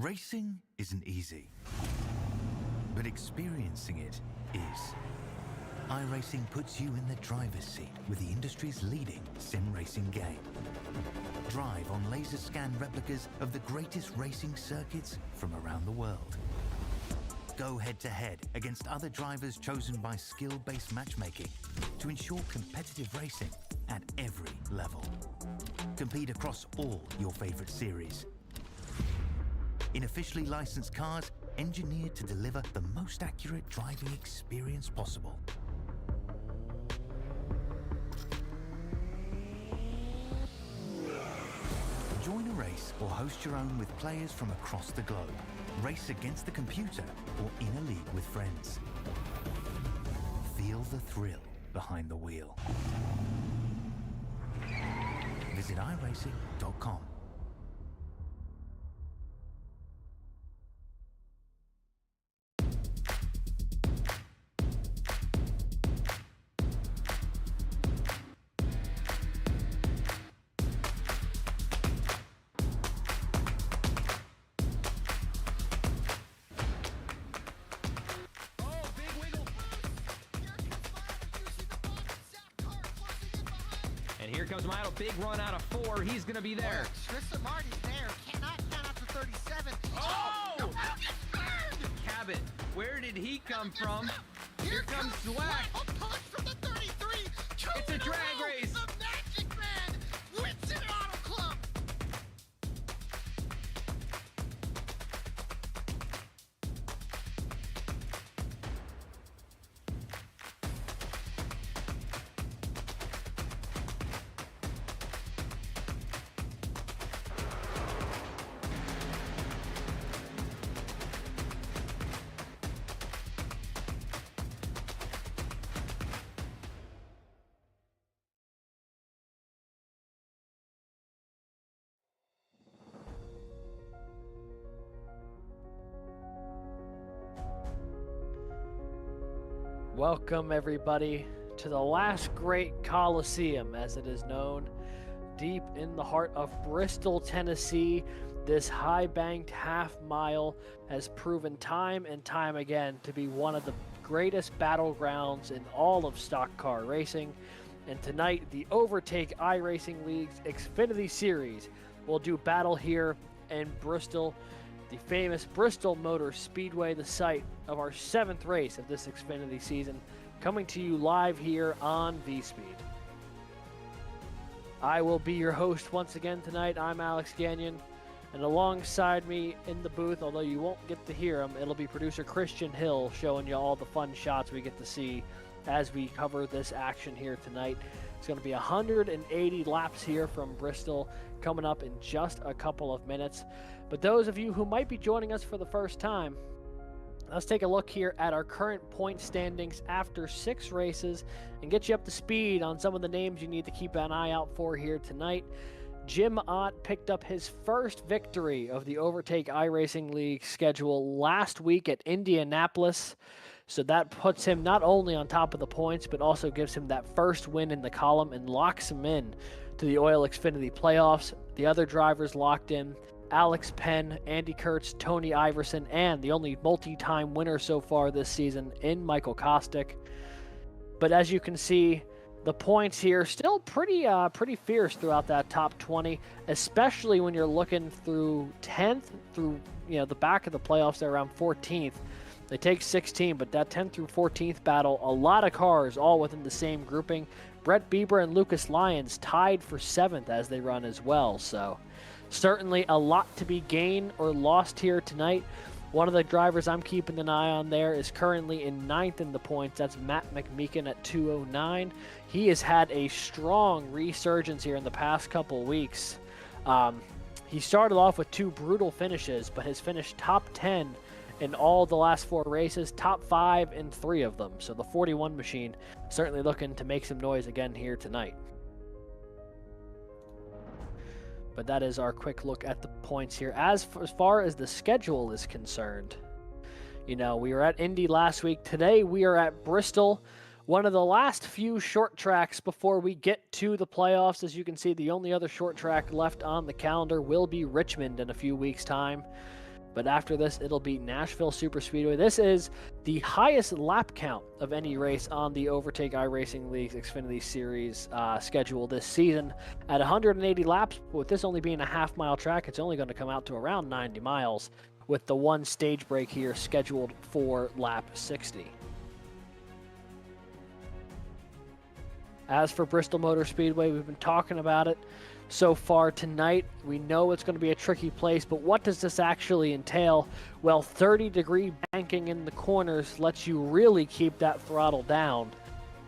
Racing isn't easy, but experiencing it is. iRacing puts you in the driver's seat with the industry's leading sim racing game. Drive on laser scan replicas of the greatest racing circuits from around the world. Go head-to-head against other drivers chosen by skill-based matchmaking to ensure competitive racing at every level. Compete across all your favorite series. In officially licensed cars, engineered to deliver the most accurate driving experience possible. Join a race or host your own with players from across the globe. Race against the computer or in a league with friends. Feel the thrill behind the wheel. Visit iRacing.com. And here comes Milo, big run out of 4. He's going to be there. Tristan Martin's there. Cannot count out to 37. Oh! No, gets burned! Cabot, where did he come from? Here comes Slack. A punch from the 33. It's a drag race. The Magic Man wins it Auto Club. Welcome everybody to the last great Coliseum, as it is known, deep in the heart of Bristol, Tennessee. This high-banked half-mile has proven time and time again to be one of the greatest battlegrounds in all of stock car racing. And tonight, the Overtake iRacing League's Xfinity Series will do battle here in Bristol, the famous Bristol Motor Speedway, the site of our 7th race of this Xfinity season, coming to you live here on Vspeed. I will be your host once again tonight. I'm Alex Gagnon, and alongside me in the booth, although you won't get to hear him, it'll be producer Christian Hill showing you all the fun shots we get to see as we cover this action here tonight. It's going to be 180 laps here from Bristol coming up in just a couple of minutes. But those of you who might be joining us for the first time, let's take a look here at our current point standings after 6 races and get you up to speed on some of the names you need to keep an eye out for here tonight. Jim Ott picked up his first victory of the Overtake iRacing League schedule last week at Indianapolis. So that puts him not only on top of the points, but also gives him that first win in the column and locks him in to the OiL Xfinity playoffs. The other drivers locked in: Alex Penn, Andy Kurtz, Tony Iverson, and the only multi-time winner so far this season in Michael Kostick. But as you can see, the points here still pretty fierce throughout that top 20, especially when you're looking through 10th through the back of the playoffs. They're around 14th. They take 16, but that 10th through 14th battle, a lot of cars all within the same grouping. Brett Bieber and Lucas Lyons tied for 7th as they run as well. So certainly a lot to be gained or lost here tonight. One of the drivers I'm keeping an eye on there is currently in 9th in the points. That's Matt McMeekin at 209. He has had a strong resurgence here in the past couple weeks. He started off with 2 brutal finishes, but has finished top 10 in all the last 4 races, top 5 in 3 of them. So the 41 machine certainly looking to make some noise again here tonight. But that is our quick look at the points here. As far as the schedule is concerned, we were at Indy last week. Today we are at Bristol, one of the last few short tracks before we get to the playoffs. As you can see, the only other short track left on the calendar will be Richmond in a few weeks' time. But after this, it'll be Nashville Superspeedway. This is the highest lap count of any race on the Overtake iRacing League's Xfinity Series schedule this season at 180 laps. But with this only being a half-mile track, it's only going to come out to around 90 miles with the one stage break here scheduled for lap 60. As for Bristol Motor Speedway, we've been talking about it so far tonight. We know it's going to be a tricky place, but what does this actually entail? Well, 30-degree banking in the corners lets you really keep that throttle down,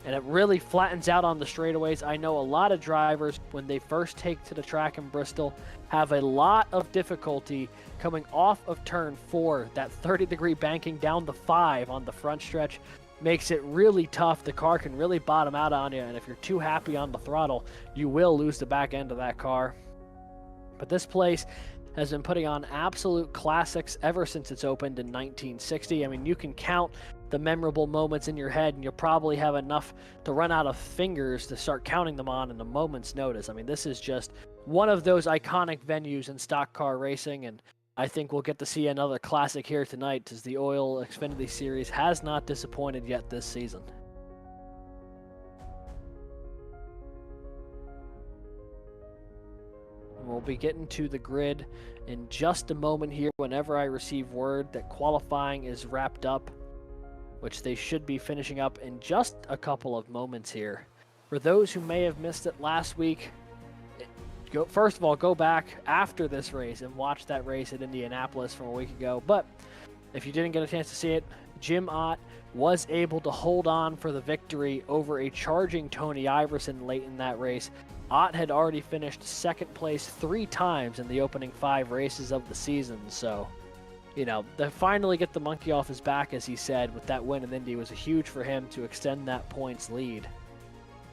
and it really flattens out on the straightaways. I know a lot of drivers, when they first take to the track in Bristol, have a lot of difficulty coming off of turn 4. That 30-degree banking down the 5 on the front stretch makes it really tough. The car can really bottom out on you, and if you're too happy on the throttle, you will lose the back end of that car. But this place has been putting on absolute classics ever since it's opened in 1960. I mean, you can count the memorable moments in your head, and you'll probably have enough to run out of fingers to start counting them on in a moment's notice. I mean, this is just one of those iconic venues in stock car racing, and I think we'll get to see another classic here tonight, as the OiL Xfinity Series has not disappointed yet this season. We'll be getting to the grid in just a moment here whenever I receive word that qualifying is wrapped up, which they should be finishing up in just a couple of moments here. For those who may have missed it last week, first of all, go back after this race and watch that race at Indianapolis from a week ago. But if you didn't get a chance to see it, Jim Ott was able to hold on for the victory over a charging Tony Iverson late in that race. Ott had already finished second place 3 times in the opening 5 races of the season. So, you know, to finally get the monkey off his back, as he said, with that win in Indy was huge for him to extend that points lead.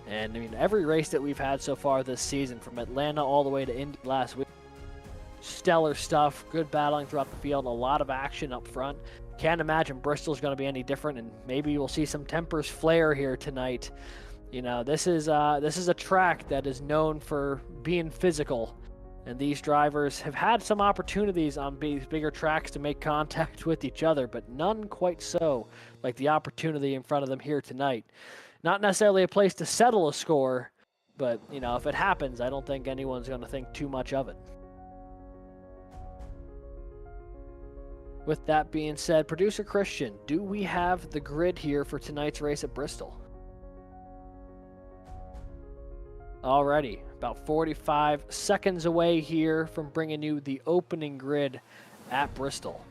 And, I mean, every race that we've had so far this season, from Atlanta all the way to Indy last week, stellar stuff, good battling throughout the field, a lot of action up front. Can't imagine Bristol's going to be any different, and maybe we'll see some tempers flare here tonight. You know, this is a track that is known for being physical, and these drivers have had some opportunities on these bigger tracks to make contact with each other, but none quite so like the opportunity in front of them here tonight. Not necessarily a place to settle a score, but, you know, if it happens, I don't think anyone's going to think too much of it. With that being said, Producer Christian, do we have the grid here for tonight's race at Bristol? Alrighty, about 45 seconds away here from bringing you the opening grid at Bristol.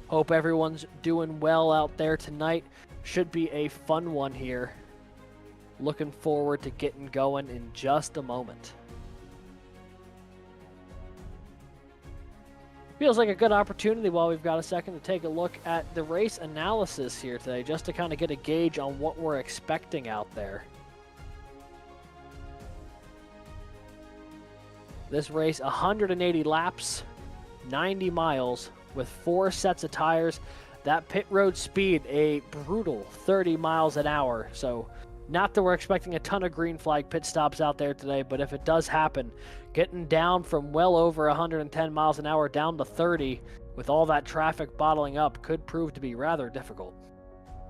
Hope everyone's doing well out there tonight. Should be a fun one here. Looking forward to getting going in just a moment. Feels like a good opportunity while we've got a second to take a look at the race analysis here today, just to kind of get a gauge on what we're expecting out there. This race, 180 laps, 90 miles with 4 sets of tires. That pit road speed, a brutal 30 miles an hour. So not that we're expecting a ton of green flag pit stops out there today, but if it does happen, getting down from well over 110 miles an hour down to 30 with all that traffic bottling up could prove to be rather difficult.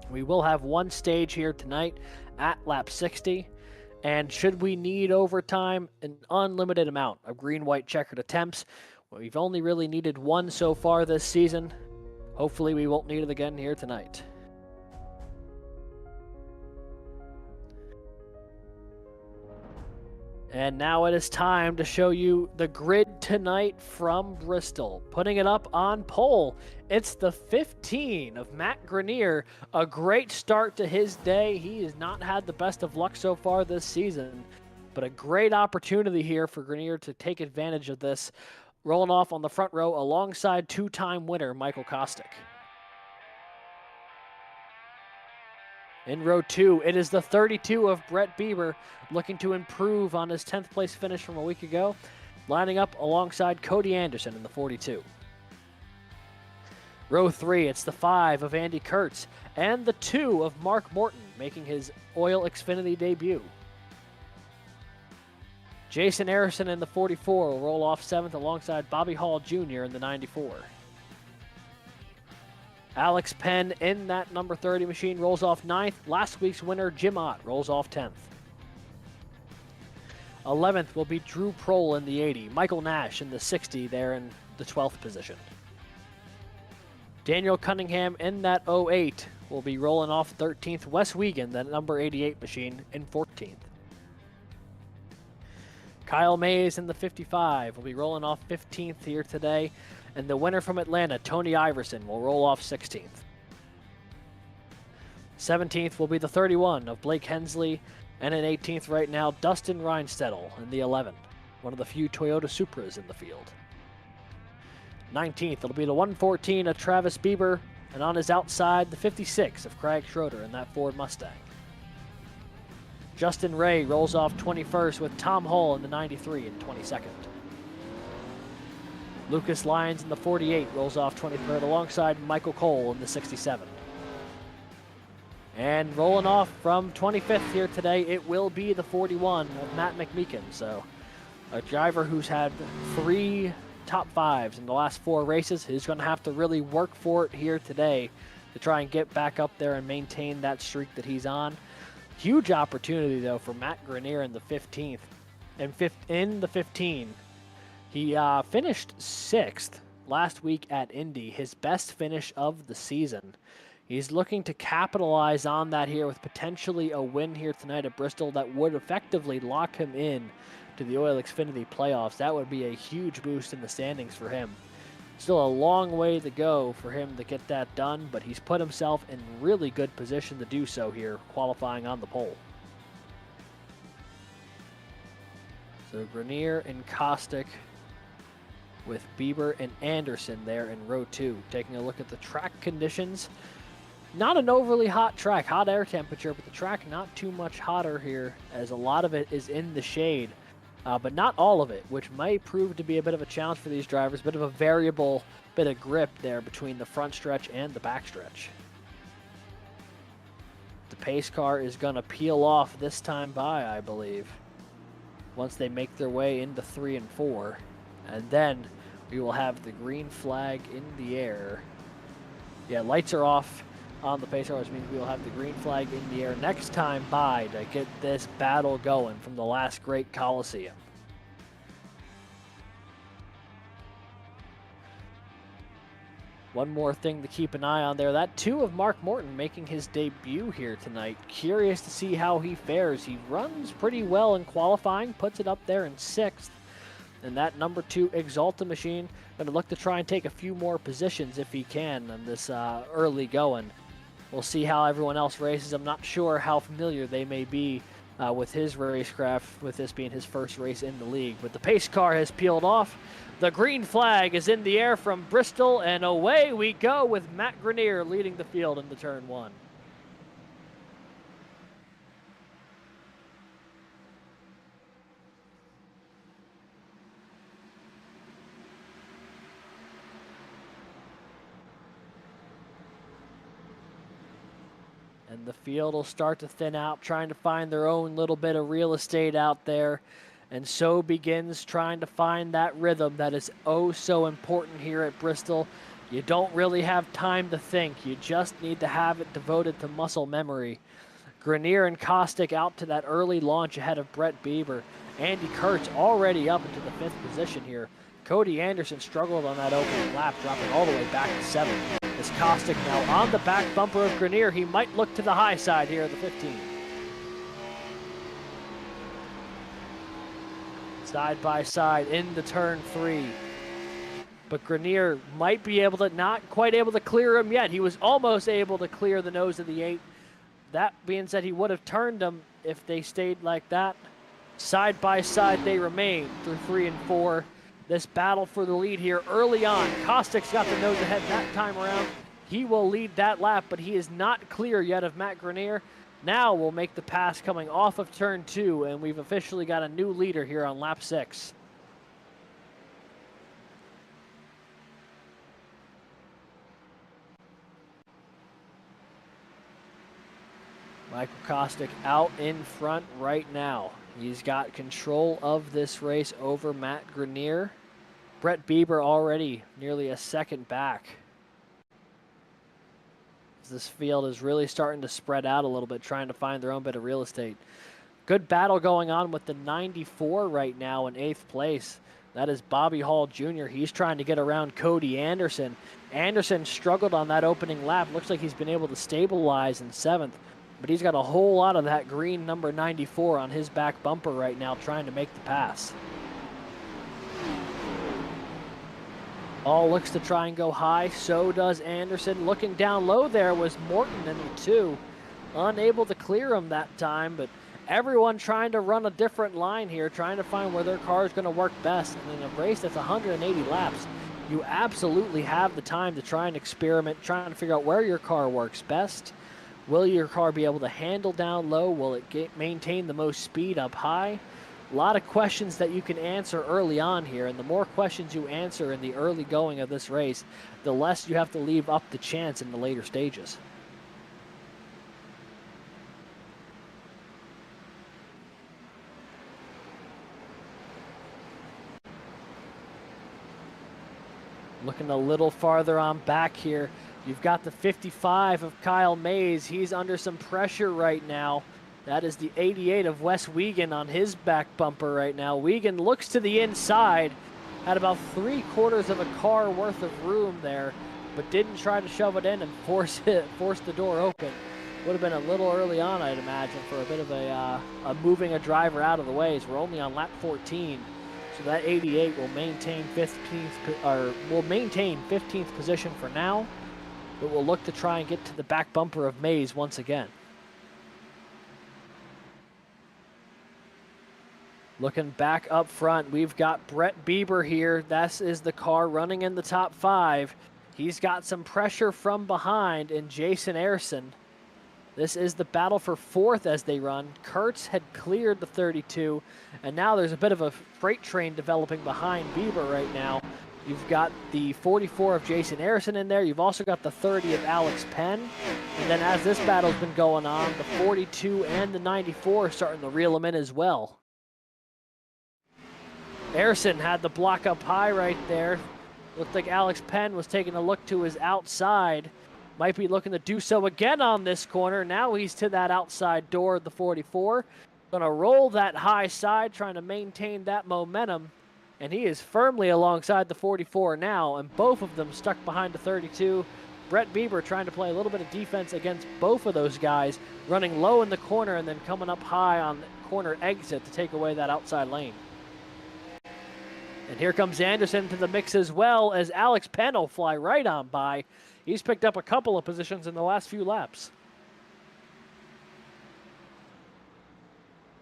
We will have one stage here tonight at lap 60. And should we need overtime, an unlimited amount of green-white checkered attempts. We've only really needed one so far this season. Hopefully we won't need it again here tonight. And now it is time to show you the grid tonight from Bristol. Putting it up on pole, it's the 15 of Matt Grenier. A great start to his day. He has not had the best of luck so far this season, but a great opportunity here for Grenier to take advantage of this. Rolling off on the front row alongside 2-time winner Michael Kostick. In row 2, it is the 32 of Brett Bieber, looking to improve on his 10th place finish from a week ago, lining up alongside Cody Anderson in the 42. Row 3, it's the 5 of Andy Kurtz and the 2 of Mark Morton, making his OiL Xfinity debut. Jason Harrison in the 44 will roll off 7th alongside Bobby Hall Jr. in the 94. Alex Penn in that number 30 machine rolls off 9th. Last week's winner, Jim Ott, rolls off 10th. 11th will be Drew Prohl in the 80. Michael Nash in the 60 there in the 12th position. Daniel Cunningham in that 08 will be rolling off 13th. Wes Wiegand, that number 88 machine, in 14th. Kyle Mays in the 55 will be rolling off 15th here today. And the winner from Atlanta, Tony Iverson, will roll off 16th. 17th will be the 31 of Blake Hensley. And in 18th right now, Dustin Reinstedel in the 11. One of the few Toyota Supras in the field. 19th, it'll be the 114 of Travis Bieber. And on his outside, the 56 of Craig Schroeder in that Ford Mustang. Justin Ray rolls off 21st with Tom Hull in the 93 and 22nd. Lucas Lyons in the 48 rolls off 23rd alongside Michael Cole in the 67. And rolling off from 25th here today, it will be the 41 of Matt McMeekin. So a driver who's had 3 top 5s in the last 4 races. He's going to have to really work for it here today to try and get back up there and maintain that streak that he's on. Huge opportunity, though, for Matt Grenier in the 15th. And in the 15, he finished 6th last week at Indy, his best finish of the season. He's looking to capitalize on that here with potentially a win here tonight at Bristol that would effectively lock him in to the OiL Xfinity playoffs. That would be a huge boost in the standings for him. Still a long way to go for him to get that done, but he's put himself in really good position to do so here, qualifying on the pole. So Grenier and Kostick with Bieber and Anderson there in row 2. Taking a look at the track conditions. Not an overly hot track, hot air temperature, but the track not too much hotter here as a lot of it is in the shade. But not all of it, which may prove to be a bit of a challenge for these drivers, a bit of a variable bit of grip there between the front stretch and the back stretch. The pace car is going to peel off this time by, I believe, once they make their way into 3 and 4. And then we will have the green flag in the air. Yeah, lights are off on the pace car, which means we will have the green flag in the air next time by to get this battle going from the last great Coliseum. One more thing to keep an eye on there, that 2 of Mark Morton making his debut here tonight. Curious to see how he fares. He runs pretty well in qualifying, puts it up there in 6th. And that number 2 Exalta machine going to look to try and take a few more positions if he can on this early going. We'll see how everyone else races. I'm not sure how familiar they may be with his racecraft, with this being his first race in the league. But the pace car has peeled off. The green flag is in the air from Bristol, and away we go with Matt Grenier leading the field into turn 1. And the field will start to thin out, trying to find their own little bit of real estate out there. And so begins trying to find that rhythm that is oh so important here at Bristol. You don't really have time to think. You just need to have it devoted to muscle memory. Grenier and Kostick out to that early launch ahead of Brett Bieber. Andy Kurtz already up into the 5th position here. Cody Anderson struggled on that opening lap, dropping all the way back to 7th. As Kostick now on the back bumper of Grenier, he might look to the high side here at the 15. Side by side into turn 3. But Grenier might be able to, not quite able to clear him yet. He was almost able to clear the nose of the 8. That being said, he would have turned him if they stayed like that. Side by side they remain through 3 and 4. This battle for the lead here early on. Kostick's got the nose ahead that time around. He will lead that lap, but he is not clear yet of Matt Grenier. Now we'll make the pass coming off of turn 2, and we've officially got a new leader here on lap 6. Michael Kostick out in front right now. He's got control of this race over Matt Grenier. Brett Bieber already nearly a second back. This field is really starting to spread out a little bit, trying to find their own bit of real estate. Good battle going on with the 94 right now in 8th place. That is Bobby Hall Jr. He's trying to get around Cody Anderson. Anderson struggled on that opening lap. Looks like he's been able to stabilize in 7th, but he's got a whole lot of that green number 94 on his back bumper right now, trying to make the pass. All looks to try and go high. So does Anderson. Looking down low there was Morton in the 2. Unable to clear him that time, but everyone trying to run a different line here, trying to find where their car is going to work best. And in a race that's 180 laps, you absolutely have the time to try and experiment, trying to figure out where your car works best. Will your car be able to handle down low? Will it maintain the most speed up high? A lot of questions that you can answer early on here, and the more questions you answer in the early going of this race, the less you have to leave up to chance in the later stages. Looking a little farther on back here, you've got the 55 of Kyle Mays. He's under some pressure right now. That is the 88 of Wes Wiegand on his back bumper right now. Wiegand looks to the inside, had about 3/4 of a car worth of room there, but didn't try to shove it in and force the door open. Would have been a little early on, I'd imagine, for a bit of a moving a driver out of the way, as we're only on lap 14. So that 88 will maintain 15th position for now, but we'll look to try and get to the back bumper of Mays once again. Looking back up front, we've got Brett Bieber here. This is the car running in the top 5. He's got some pressure from behind in Jason Ayerson. This is the battle for 4th as they run. Kurtz had cleared the 32, and now there's a bit of a freight train developing behind Bieber right now. You've got the 44 of Jason Ayerson in there. You've also got the 30 of Alex Penn. And then as this battle's been going on, the 42 and the 94 are starting to reel them in as well. Ayerson had the block up high right there. Looked like Alex Penn was taking a look to his outside. Might be looking to do so again on this corner. Now he's to that outside door of the 44. Gonna roll that high side, trying to maintain that momentum. And he is firmly alongside the 44 now, and both of them stuck behind the 32. Brett Bieber trying to play a little bit of defense against both of those guys, running low in the corner and then coming up high on the corner exit to take away that outside lane. And here comes Anderson to the mix as well, as Alex Penn will fly right on by. He's picked up a couple of positions in the last few laps.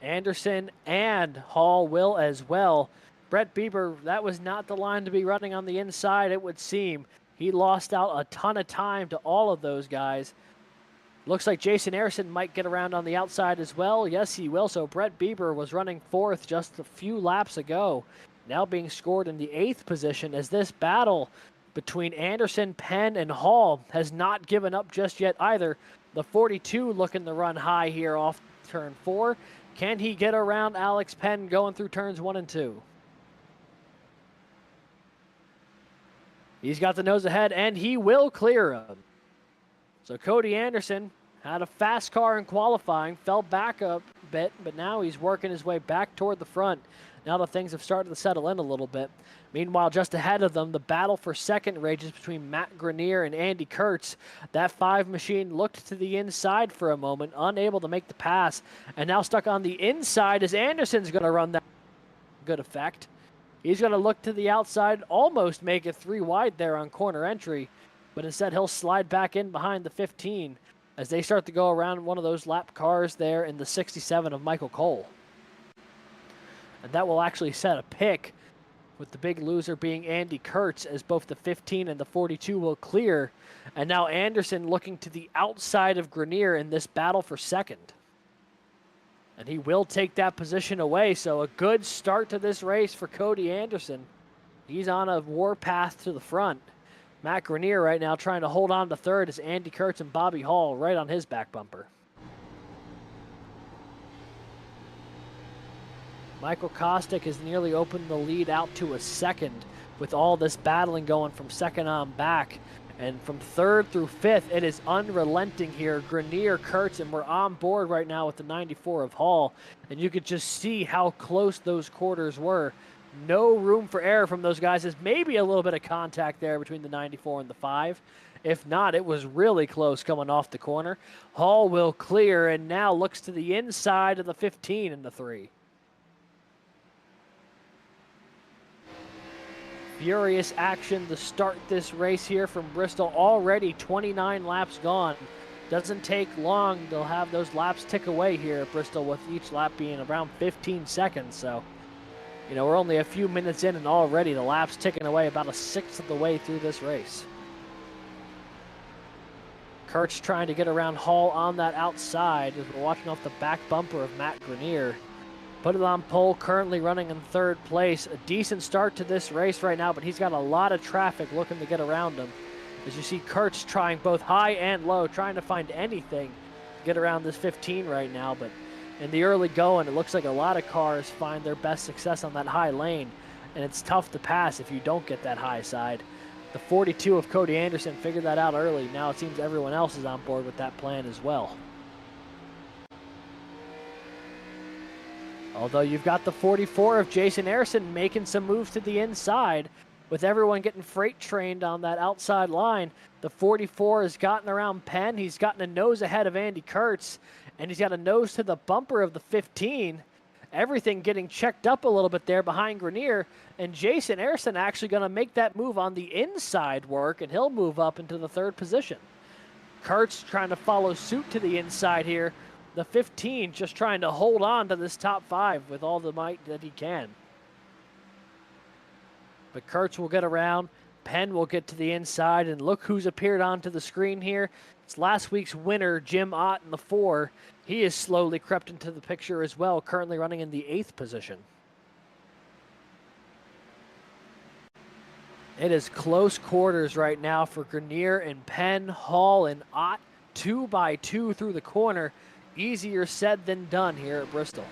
Anderson and Hall will as well. Brett Bieber, that was not the line to be running on the inside, it would seem. He lost out a ton of time to all of those guys. Looks like Jason Ayerson might get around on the outside as well. Yes, he will. So Brett Bieber was running 4th just a few laps ago. Now being scored in the 8th position, as this battle between Anderson, Penn, and Hall has not given up just yet either. The 42 looking to run high here off turn 4. Can he get around Alex Penn going through turns 1 and 2? He's got the nose ahead, and he will clear him. So Cody Anderson had a fast car in qualifying, fell back a bit, but now he's working his way back toward the front. Now that things have started to settle in a little bit. Meanwhile, just ahead of them, the battle for second rages between Matt Grenier and Andy Kurtz. That 5 machine looked to the inside for a moment, unable to make the pass, and now stuck on the inside as Anderson's going to run that good effect. He's going to look to the outside, almost make it 3 wide there on corner entry, but instead he'll slide back in behind the 15 as they start to go around one of those lap cars there in the 67 of Michael Cole. And that will actually set a pick, with the big loser being Andy Kurtz, as both the 15 and the 42 will clear. And now Anderson looking to the outside of Grenier in this battle for second. And he will take that position away, so a good start to this race for Cody Anderson. He's on a warpath to the front. Matt Grenier right now trying to hold on to third as Andy Kurtz and Bobby Hall right on his back bumper. Michael Kostick has nearly opened the lead out to a second with all this battling going from second on back. And from third through fifth, it is unrelenting here. Grenier, Kurtz, and we're on board right now with the 94 of Hall. And you could just see how close those quarters were. No room for error from those guys. There's maybe a little bit of contact there between the 94 and the 5. If not, it was really close coming off the corner. Hall will clear and now looks to the inside of the 15 and the 3. Furious action to start this race here from Bristol. Already 29 laps gone. Doesn't take long. They'll have those laps tick away here at Bristol, with each lap being around 15 seconds. So, you know, we're only a few minutes in and already the lap's ticking away about a sixth of the way through this race. Kurtz trying to get around Hall on that outside as we're watching off the back bumper of Matt Grenier. Put it on pole, currently running in third place. A decent start to this race right now, but he's got a lot of traffic looking to get around him. As you see Kurtz trying both high and low, trying to find anything to get around this 15 right now. But in the early going, it looks like a lot of cars find their best success on that high lane, and it's tough to pass if you don't get that high side. The 42 of Cody Anderson figured that out early. Now it seems everyone else is on board with that plan as well. Although you've got the 44 of Jason Harrison making some moves to the inside. With everyone getting freight trained on that outside line, the 44 has gotten around Penn. He's gotten a nose ahead of Andy Kurtz, and he's got a nose to the bumper of the 15. Everything getting checked up a little bit there behind Grenier, and Jason Harrison actually going to make that move on the inside work, and he'll move up into the third position. Kurtz trying to follow suit to the inside here. The 15 just trying to hold on to this top 5 with all the might that he can. But Kurtz will get around. Penn will get to the inside, and look who's appeared onto the screen here. It's last week's winner, Jim Ott in the 4. He has slowly crept into the picture as well, currently running in the 8th position. It is close quarters right now for Grenier and Penn, Hall, and Ott. 2 by 2 through the corner. Easier said than done here at Bristol.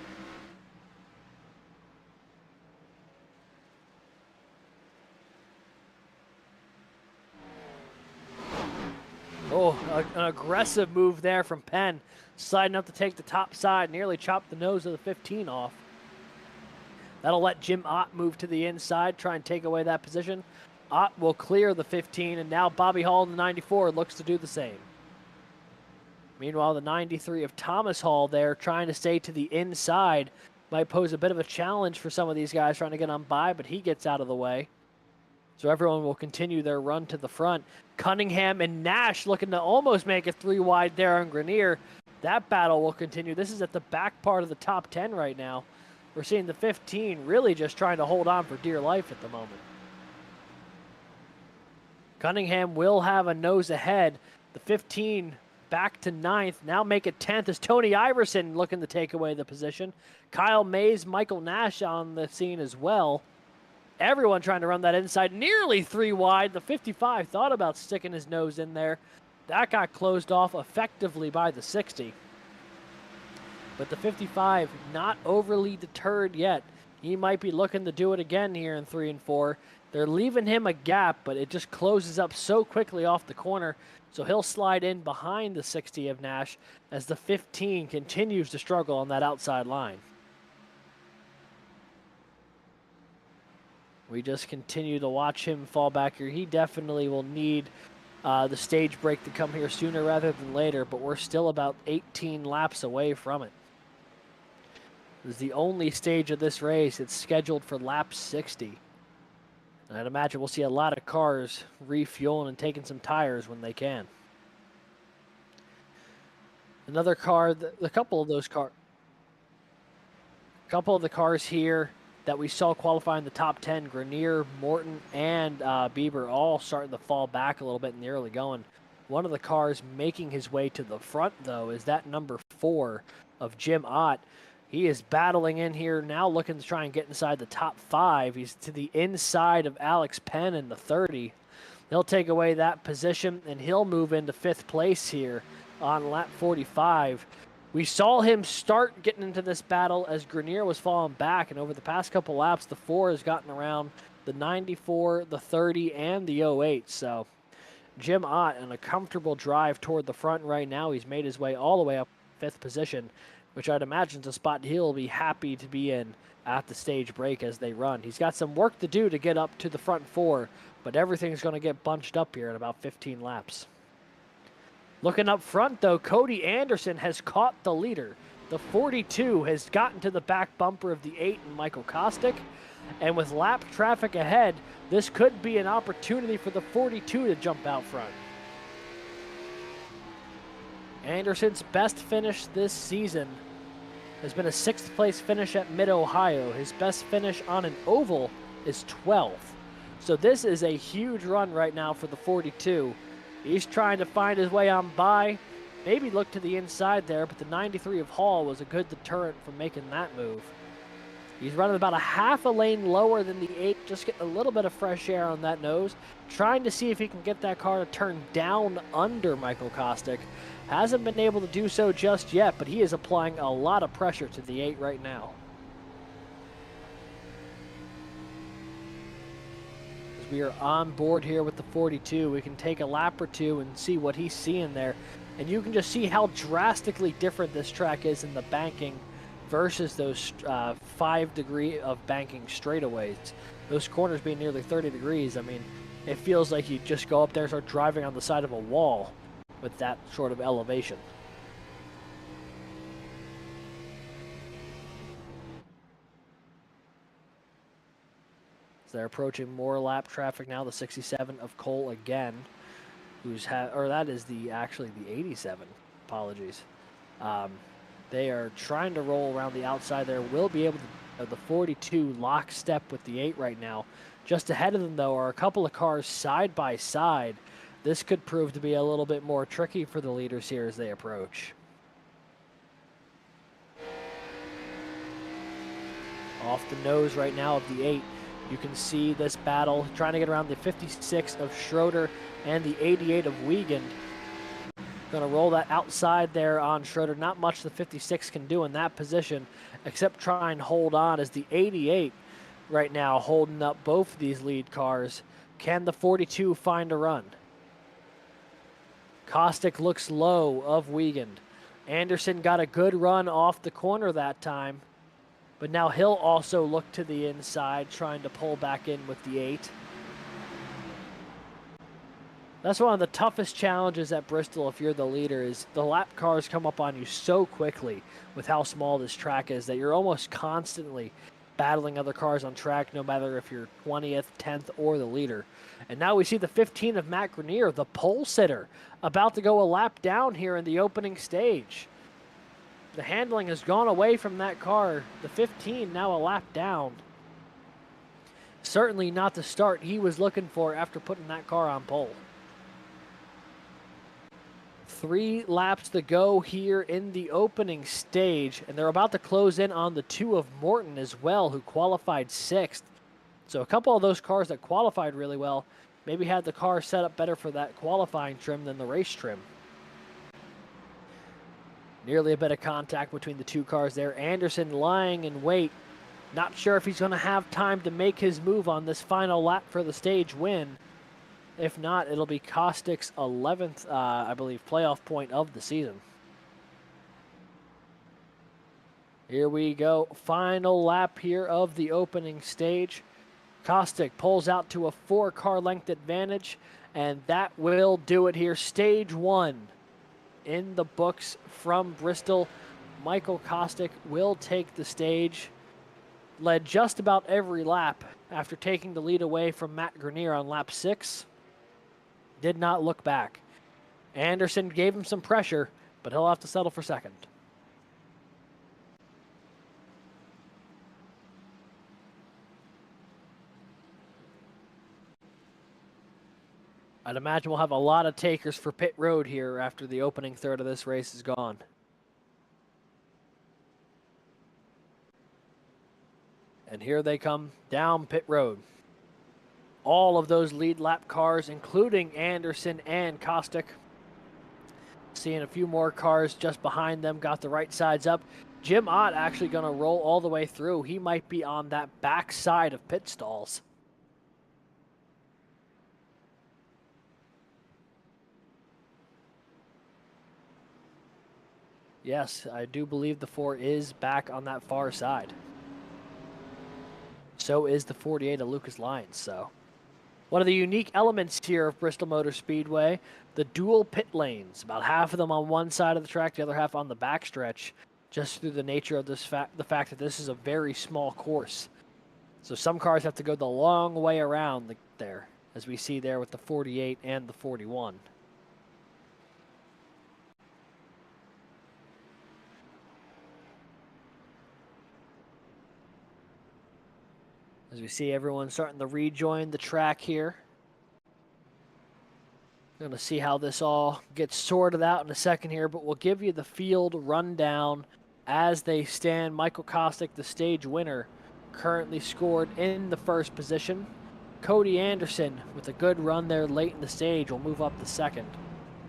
Oh, an aggressive move there from Penn. Sliding up to take the top side, nearly chopped the nose of the 15 off. That'll let Jim Ott move to the inside, try and take away that position. Ott will clear the 15, and now Bobby Hall in the 94 looks to do the same. Meanwhile, the 93 of Thomas Hall there trying to stay to the inside. Might pose a bit of a challenge for some of these guys trying to get on by, but he gets out of the way. So everyone will continue their run to the front. Cunningham and Nash looking to almost make it 3 wide there on Grenier. That battle will continue. This is at the back part of the top 10 right now. We're seeing the 15 really just trying to hold on for dear life at the moment. Cunningham will have a nose ahead. The 15 back to 9th. Now make it 10th as Tony Iverson looking to take away the position. Kyle Mays, Michael Nash on the scene as well. Everyone trying to run that inside. Nearly 3 wide. The 55 thought about sticking his nose in there. That got closed off effectively by the 60. But the 55 not overly deterred yet. He might be looking to do it again here in 3 and 4. They're leaving him a gap, but it just closes up so quickly off the corner. So he'll slide in behind the 60 of Nash as the 15 continues to struggle on that outside line. We just continue to watch him fall back here. He definitely will need the stage break to come here sooner rather than later, but we're still about 18 laps away from it. This is the only stage of this race. It's scheduled for lap 60. And I'd imagine we'll see a lot of cars refueling and taking some tires when they can. Another car, a couple of the cars here that we saw qualify in the top 10, Grenier, Morton, and Bieber all starting to fall back a little bit in the early going. One of the cars making his way to the front, though, is that number 4 of Jim Ott. He is battling in here now, looking to try and get inside the top 5. He's to the inside of Alex Penn in the 30. He'll take away that position, and he'll move into 5th place here on lap 45. We saw him start getting into this battle as Grenier was falling back, and over the past couple laps, the 4 has gotten around the 94, the 30, and the 08. So Jim Ott in a comfortable drive toward the front right now. He's made his way all the way up 5th position, which I'd imagine is a spot he'll be happy to be in at the stage break as they run. He's got some work to do to get up to the front 4, but everything's going to get bunched up here in about 15 laps. Looking up front, though, Cody Anderson has caught the leader. The 42 has gotten to the back bumper of the 8 and Michael Kostick. And with lap traffic ahead, this could be an opportunity for the 42 to jump out front. Anderson's best finish this season has been a 6th place finish at Mid-Ohio. His best finish on an oval is 12th. So this is a huge run right now for the 42. He's trying to find his way on by. Maybe look to the inside there, but the 93 of Hall was a good deterrent from making that move. He's running about a half a lane lower than the 8, just getting a little bit of fresh air on that nose, trying to see if he can get that car to turn down under Michael Kostick. Hasn't been able to do so just yet, but he is applying a lot of pressure to the 8 right now. As we are on board here with the 42, we can take a lap or two and see what he's seeing there. And you can just see how drastically different this track is in the banking versus those 5 degree of banking straightaways. Those corners being nearly 30 degrees, I mean, it feels like you just go up there and start driving on the side of a wall with that sort of elevation. So they're approaching more lap traffic now, the 67 of Cole again, that is actually the 87, apologies. They are trying to roll around the outside there. Will be able to, the 42 lockstep with the 8 right now. Just ahead of them, though, are a couple of cars side by side. This could prove to be a little bit more tricky for the leaders here as they approach. Off the nose right now of the 8, you can see this battle trying to get around the 56 of Schroeder and the 88 of Wiegand. Going to roll that outside there on Schroeder. Not much the 56 can do in that position except try and hold on as the 88 right now holding up both of these lead cars. Can the 42 find a run? Kostick looks low of Wiegand. Anderson got a good run off the corner that time, but now he'll also look to the inside trying to pull back in with the 8. That's one of the toughest challenges at Bristol if you're the leader, is the lap cars come up on you so quickly with how small this track is that you're almost constantly battling other cars on track, no matter if you're 20th, 10th, or the leader. And now we see the 15 of Matt Grenier, the pole sitter, about to go a lap down here in the opening stage. The handling has gone away from that car. The 15 now a lap down. Certainly not the start he was looking for after putting that car on pole. 3 laps to go here in the opening stage, and they're about to close in on the 2 of Morton as well, who qualified 6th. So a couple of those cars that qualified really well maybe had the car set up better for that qualifying trim than the race trim. Nearly a bit of contact between the 2 cars there. Anderson lying in wait. Not sure if he's going to have time to make his move on this final lap for the stage win. If not, it'll be Kostick's 11th, I believe, playoff point of the season. Here we go. Final lap here of the opening stage. Kostick pulls out to a 4-car length advantage, and that will do it here. Stage 1 in the books from Bristol. Michael Kostick will take the stage. Led just about every lap after taking the lead away from Matt Grenier on lap 6. Did not look back. Anderson gave him some pressure, but he'll have to settle for second. I'd imagine we'll have a lot of takers for pit road here after the opening third of this race is gone. And here they come down pit road. All of those lead lap cars, including Anderson and Kostick. Seeing a few more cars just behind them, got the right sides up. Jim Ott actually going to roll all the way through. He might be on that back side of pit stalls. Yes, I do believe the 4 is back on that far side. So is the 48 of Lucas Lyons. So one of the unique elements here of Bristol Motor Speedway, the dual pit lanes, about half of them on one side of the track, the other half on the backstretch, just through the nature of this the fact that this is a very small course. So some cars have to go the long way around there, as we see there with the 48 and the 41. As we see everyone starting to rejoin the track here. Going to see how this all gets sorted out in a second here, but we'll give you the field rundown as they stand. Michael Kostick, the stage winner, currently scored in the first position. Cody Anderson, with a good run there late in the stage, will move up the second.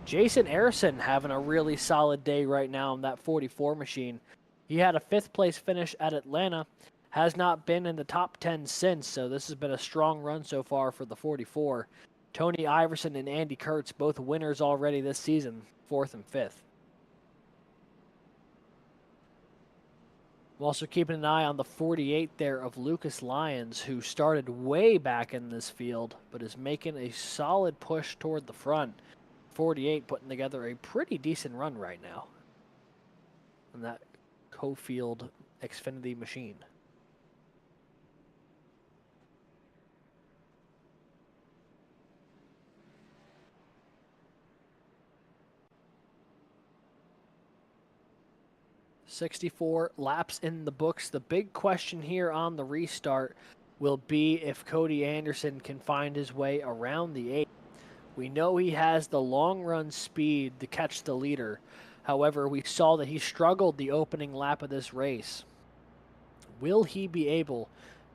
Jason Arison having a really solid day right now in that 44 machine. He had a 5th place finish at Atlanta, has not been in the top 10 since, so this has been a strong run so far for the 44. Tony Iverson and Andy Kurtz, both winners already this season, 4th and 5th. I'm also keeping an eye on the 48 there of Lucas Lyons, who started way back in this field, but is making a solid push toward the front. 48 putting together a pretty decent run right now in that Cofield Xfinity machine. .64 laps in the books. The big question here on the restart will be if Cody Anderson can find his way around the 8. We know he has the long run speed to catch the leader. However, we saw that he struggled the opening lap of this race. Will he be able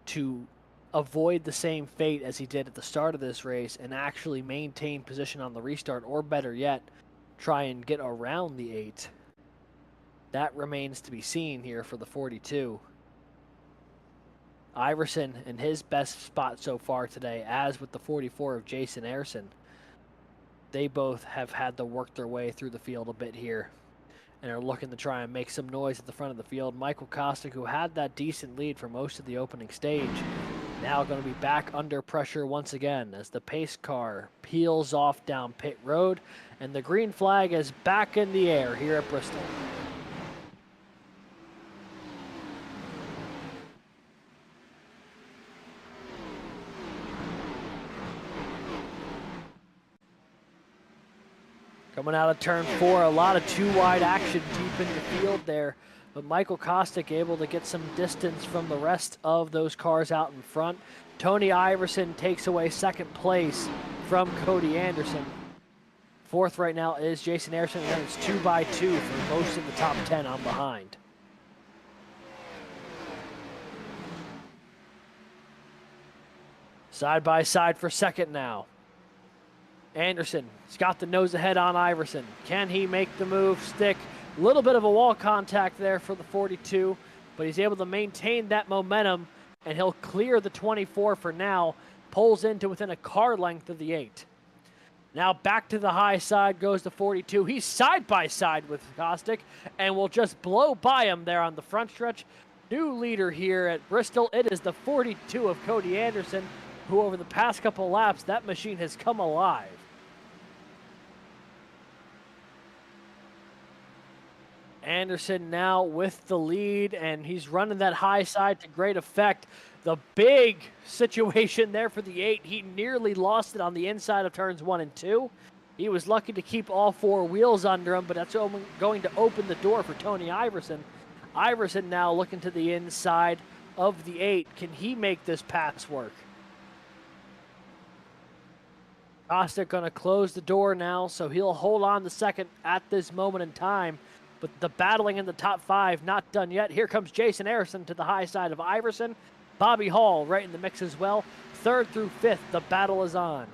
to avoid the same fate as he did at the start of this race and actually maintain position on the restart, or better yet, try and get around the 8? That remains to be seen here for the 42. Iverson in his best spot so far today, as with the 44 of Jason Arison. They both have had to work their way through the field a bit here and are looking to try and make some noise at the front of the field. Michael Kostick, who had that decent lead for most of the opening stage, now going to be back under pressure once again as the pace car peels off down pit road, and the green flag is back in the air here at Bristol. Coming out of turn 4, a lot of 2-wide action deep in the field there, but Michael Kostick able to get some distance from the rest of those cars out in front. Tony Iverson takes away 2nd place from Cody Anderson. 4th right now is Jason Arison, and then it's 2x2 for most of the top 10 on behind. Side by side for 2nd now. Anderson, he's got the nose ahead on Iverson. Can he make the move stick? A little bit of a wall contact there for the 42, but he's able to maintain that momentum, and he'll clear the 24 for now. Pulls into within a car length of the 8. Now back to the high side goes the 42. He's side by side with Kostick and will just blow by him there on the front stretch. New leader here at Bristol. It is the 42 of Cody Anderson, who over the past couple laps, that machine has come alive. Anderson now with the lead, and he's running that high side to great effect. The big situation there for the 8. He nearly lost it on the inside of turns 1 and 2. He was lucky to keep all 4 wheels under him, but that's going to open the door for Tony Iverson. Iverson now looking to the inside of the 8. Can he make this pass work? Kostick going to close the door now, so he'll hold on to 2nd at this moment in time. But the battling in the top 5 not done yet. Here comes Jason Arison to the high side of Iverson. Bobby Hall right in the mix as well. 3rd through 5th, the battle is on.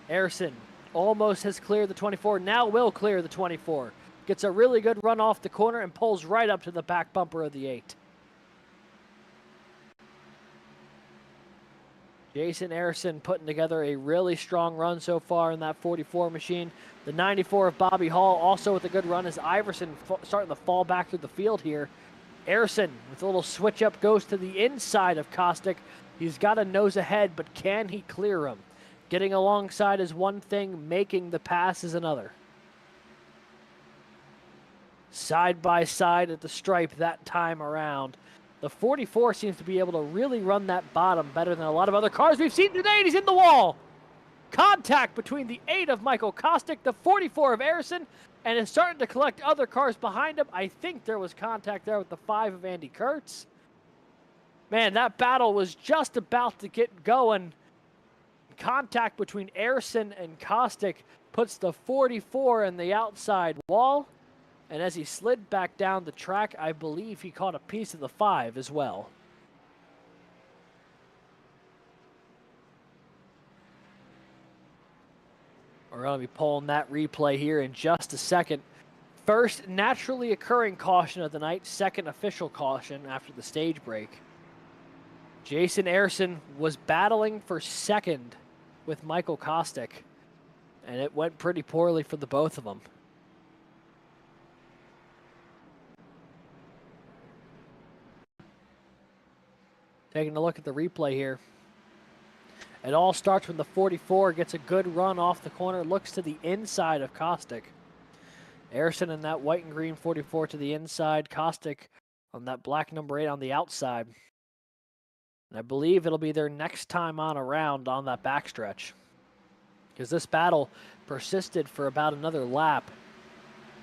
Arison Almost has cleared the 24. Now will clear the 24. Gets a really good run off the corner and pulls right up to the back bumper of the 8. Jason Arison putting together a really strong run so far in that 44 machine. The 94 of Bobby Hall also with a good run as Iverson starting to fall back through the field here. Arison with a little switch up goes to the inside of Kostick. He's got a nose ahead, but can he clear him? Getting alongside is one thing, making the pass is another. Side by side at the stripe that time around. The 44 seems to be able to really run that bottom better than a lot of other cars we've seen today, and he's in the wall. Contact between the 8 of Michael Kostick, the 44 of Arison, and is starting to collect other cars behind him. I think there was contact there with the 5 of Andy Kurtz. Man, that battle was just about to get going. Contact between Arison and Kostick puts the 44 in the outside wall. And as he slid back down the track, I believe he caught a piece of the 5 as well. We're going to be pulling that replay here in just a second. First naturally occurring caution of the night, second official caution after the stage break. Jason Arison was battling for second with Michael Kostick, and it went pretty poorly for the both of them. Taking a look at the replay here. It all starts when the 44 gets a good run off the corner, looks to the inside of Kostick. Arison in that white and green 44 to the inside, Kostick on that black number 8 on the outside. And I believe it'll be their next time on around on that backstretch, because this battle persisted for about another lap.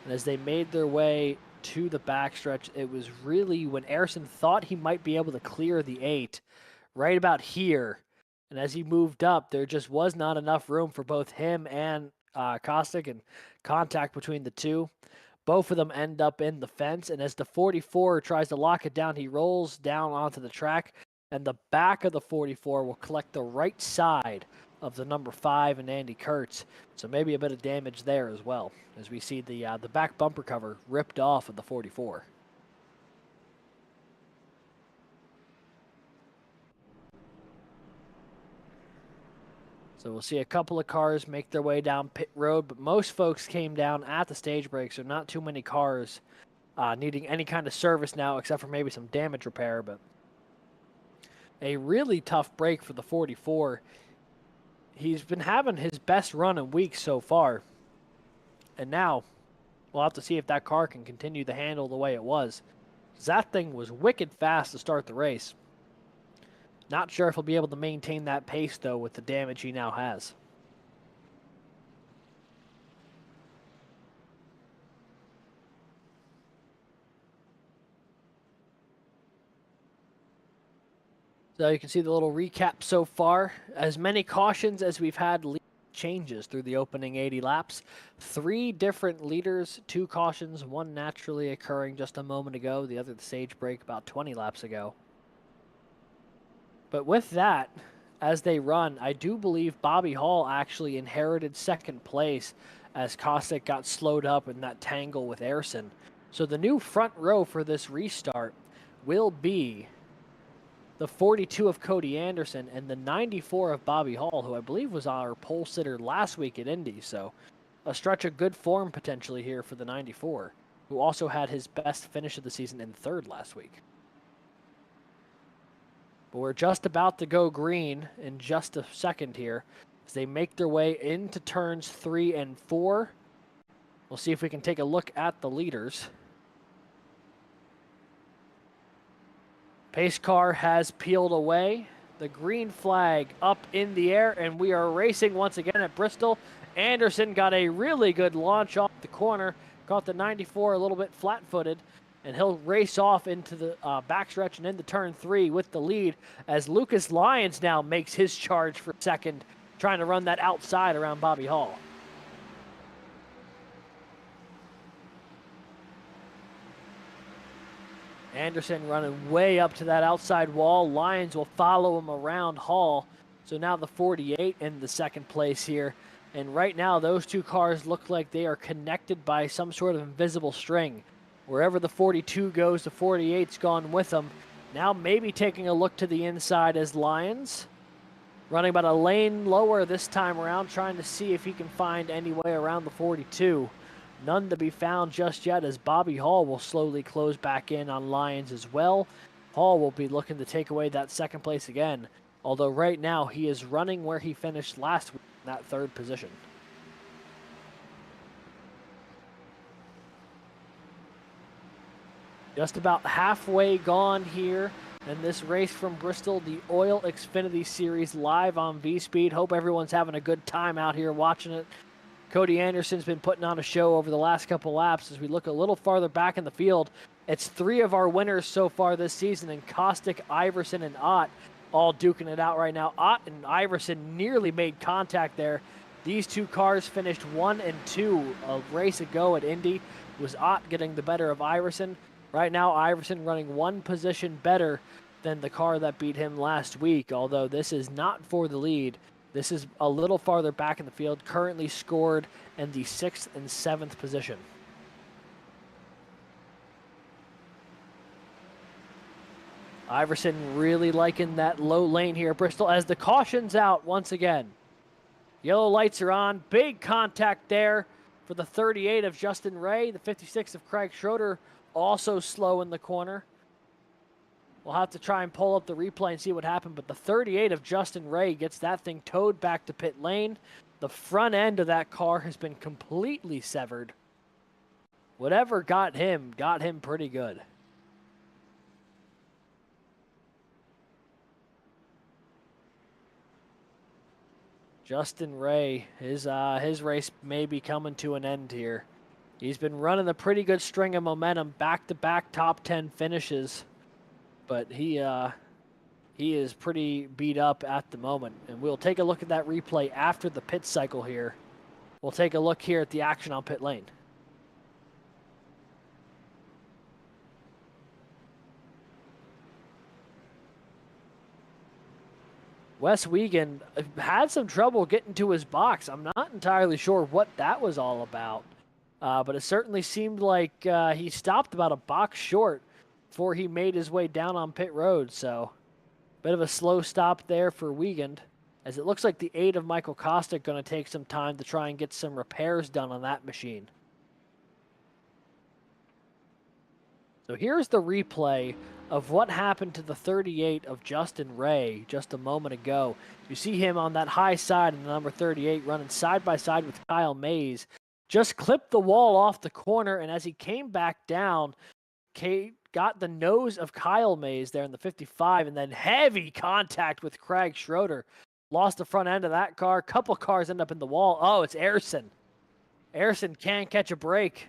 And as they made their way to the backstretch, it was really when Arison thought he might be able to clear the 8 right about here. And as he moved up, there just was not enough room for both him and Kostick, and contact between the two. Both of them end up in the fence, and as the 44 tries to lock it down, he rolls down onto the track, and the back of the 44 will collect the right side of the number 5 and Andy Kurtz. So maybe a bit of damage there as well, as we see the back bumper cover ripped off of the 44. So we'll see a couple of cars make their way down pit road, but most folks came down at the stage break, so not too many cars needing any kind of service now, except for maybe some damage repair. But a really tough break for the 44. He's been having his best run in weeks so far, and now we'll have to see if that car can continue to handle the way it was. That thing was wicked fast to start the race. Not sure if he'll be able to maintain that pace, though, with the damage he now has. So you can see the little recap so far. As many cautions as we've had changes through the opening 80 laps. 3 different leaders, 2 cautions, 1 naturally occurring just a moment ago, the other the stage break about 20 laps ago. But with that, as they run, I do believe Bobby Hall actually inherited second place as Kostick got slowed up in that tangle with Arison. So the new front row for this restart will be the 42 of Cody Anderson and the 94 of Bobby Hall, who I believe was our pole sitter last week at Indy. So a stretch of good form potentially here for the 94, who also had his best finish of the season in 3rd last week. But we're just about to go green in just a second here as they make their way into turns 3 and 4. We'll see if we can take a look at the leaders. Pace car has peeled away. The green flag up in the air, and we are racing once again at Bristol. Anderson got a really good launch off the corner, caught the 94 a little bit flat-footed, and he'll race off into the backstretch and into turn 3 with the lead as Lucas Lyons now makes his charge for second, trying to run that outside around Bobby Hall. Anderson running way up to that outside wall. Lyons will follow him around Hall. So now the 48 in the second place here. And right now, those two cars look like they are connected by some sort of invisible string. Wherever the 42 goes, the 48's gone with them. Now maybe taking a look to the inside as Lyons. Running about a lane lower this time around, trying to see if he can find any way around the 42. None to be found just yet, as Bobby Hall will slowly close back in on Lyons as well. Hall will be looking to take away that second place again, although right now he is running where he finished last week in that third position. Just about halfway gone here in this race from Bristol, the OiL Xfinity Series live on Vspeed. Hope everyone's having a good time out here watching it. Cody Anderson's been putting on a show over the last couple laps. As we look a little farther back in the field, it's 3 of our winners so far this season, and Kostick, Iverson, and Ott all duking it out right now. Ott and Iverson nearly made contact there. These two cars finished 1 and 2 a race ago at Indy. It was Ott getting the better of Iverson. Right now, Iverson running 1 position better than the car that beat him last week, although this is not for the lead. This is a little farther back in the field, currently scored in the 6th and 7th position. Iverson really liking that low lane here, Bristol, as the caution's out once again. Yellow lights are on. Big contact there for the 38 of Justin Ray. The 56 of Craig Schroeder also slow in the corner. We'll have to try and pull up the replay and see what happened, but the 38 of Justin Ray gets that thing towed back to pit lane. The front end of that car has been completely severed. Whatever got him pretty good. Justin Ray, his race may be coming to an end here. He's been running a pretty good string of momentum, back-to-back top 10 finishes, but he is pretty beat up at the moment. And we'll take a look at that replay after the pit cycle here. We'll take a look here at the action on pit lane. Wes Wiegand had some trouble getting to his box. I'm not entirely sure what that was all about. But it certainly seemed like he stopped about a box short before he made his way down on pit road. So, bit of a slow stop there for Wiegand, as it looks like the 8 of Michael Kostick going to take some time to try and get some repairs done on that machine. So here's the replay of what happened to the 38 of Justin Ray just a moment ago. You see him on that high side in the number 38 running side by side with Kyle Mays. Just clipped the wall off the corner, and as he came back down, got the nose of Kyle Mays there in the 55, and then heavy contact with Craig Schroeder. Lost the front end of that car. Couple cars end up in the wall. Oh, it's Ayrson. Ayrson can't catch a break.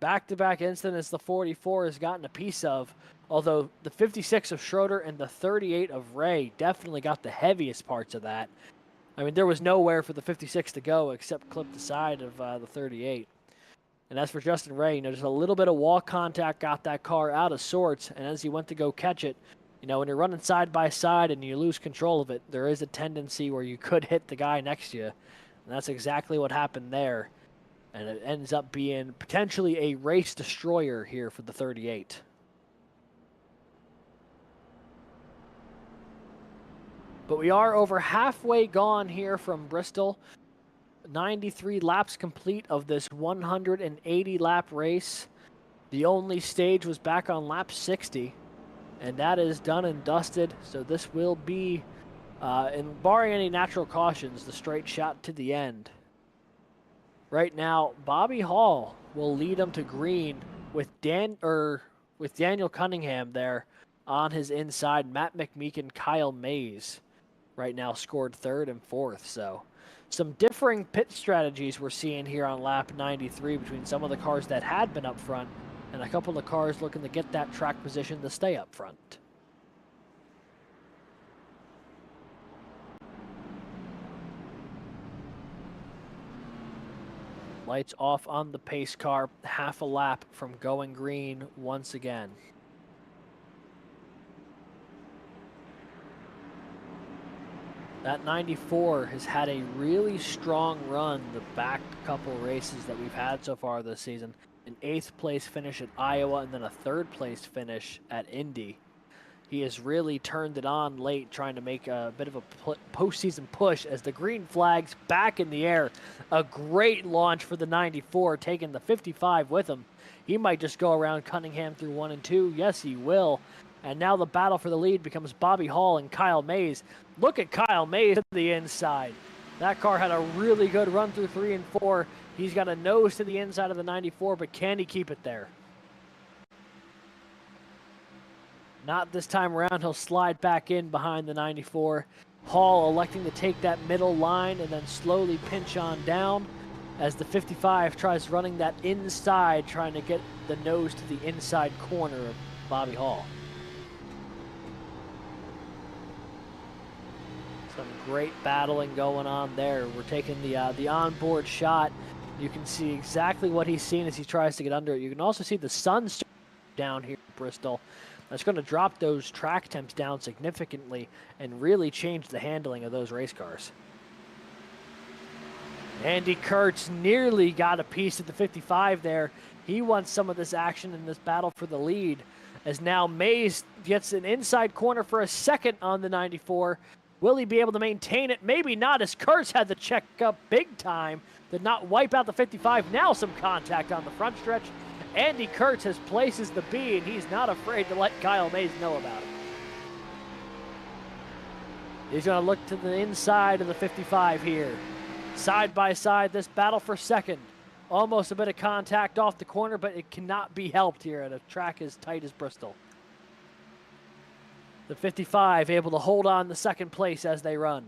Back-to-back incidents the 44 has gotten a piece of, although the 56 of Schroeder and the 38 of Ray definitely got the heaviest parts of that. I mean, there was nowhere for the 56 to go except clip the side of the 38. And as for Justin Ray, just a little bit of wall contact got that car out of sorts, and as he went to go catch it, when you're running side by side and you lose control of it, there is a tendency where you could hit the guy next to you, and that's exactly what happened there. And it ends up being potentially a race destroyer here for the 38. But we are over halfway gone here from Bristol. 93 laps complete of this 180-lap race. The only stage was back on lap 60, and that is done and dusted. So this will be, barring any natural cautions, the straight shot to the end. Right now, Bobby Hall will lead him to green with Daniel Cunningham there on his inside. Matt McMeekin, Kyle Mays right now scored 3rd and 4th. So some differing pit strategies we're seeing here on lap 93 between some of the cars that had been up front and a couple of the cars looking to get that track position to stay up front. Lights off on the pace car, half a lap from going green once again. That 94 has had a really strong run the back couple races that we've had so far this season. An 8th place finish at Iowa and then a 3rd place finish at Indy. He has really turned it on late, trying to make a bit of a postseason push as the green flag's back in the air. A great launch for the 94, taking the 55 with him. He might just go around Cunningham through 1 and 2. Yes, he will. And now the battle for the lead becomes Bobby Hall and Kyle Mays. Look at Kyle Mays to the inside. That car had a really good run through 3 and 4. He's got a nose to the inside of the 94, but can he keep it there? Not this time around. He'll slide back in behind the 94. Hall electing to take that middle line and then slowly pinch on down as the 55 tries running that inside, trying to get the nose to the inside corner of Bobby Hall. Some great battling going on there. We're taking the onboard shot. You can see exactly what he's seeing as he tries to get under it. You can also see the sun down here in Bristol. That's going to drop those track temps down significantly and really change the handling of those race cars. Andy Kurtz nearly got a piece of the 55 there. He wants some of this action in this battle for the lead, as now Mays gets an inside corner for a second on the 94. Will he be able to maintain it? Maybe not, as Kurtz had to check up big time. Did not wipe out the 55. Now some contact on the front stretch. Andy Kurtz has places the B, and he's not afraid to let Kyle Mays know about it. He's going to look to the inside of the 55 here. Side by side, this battle for second. Almost a bit of contact off the corner, but it cannot be helped here at a track as tight as Bristol. The 55 able to hold on to second place as they run.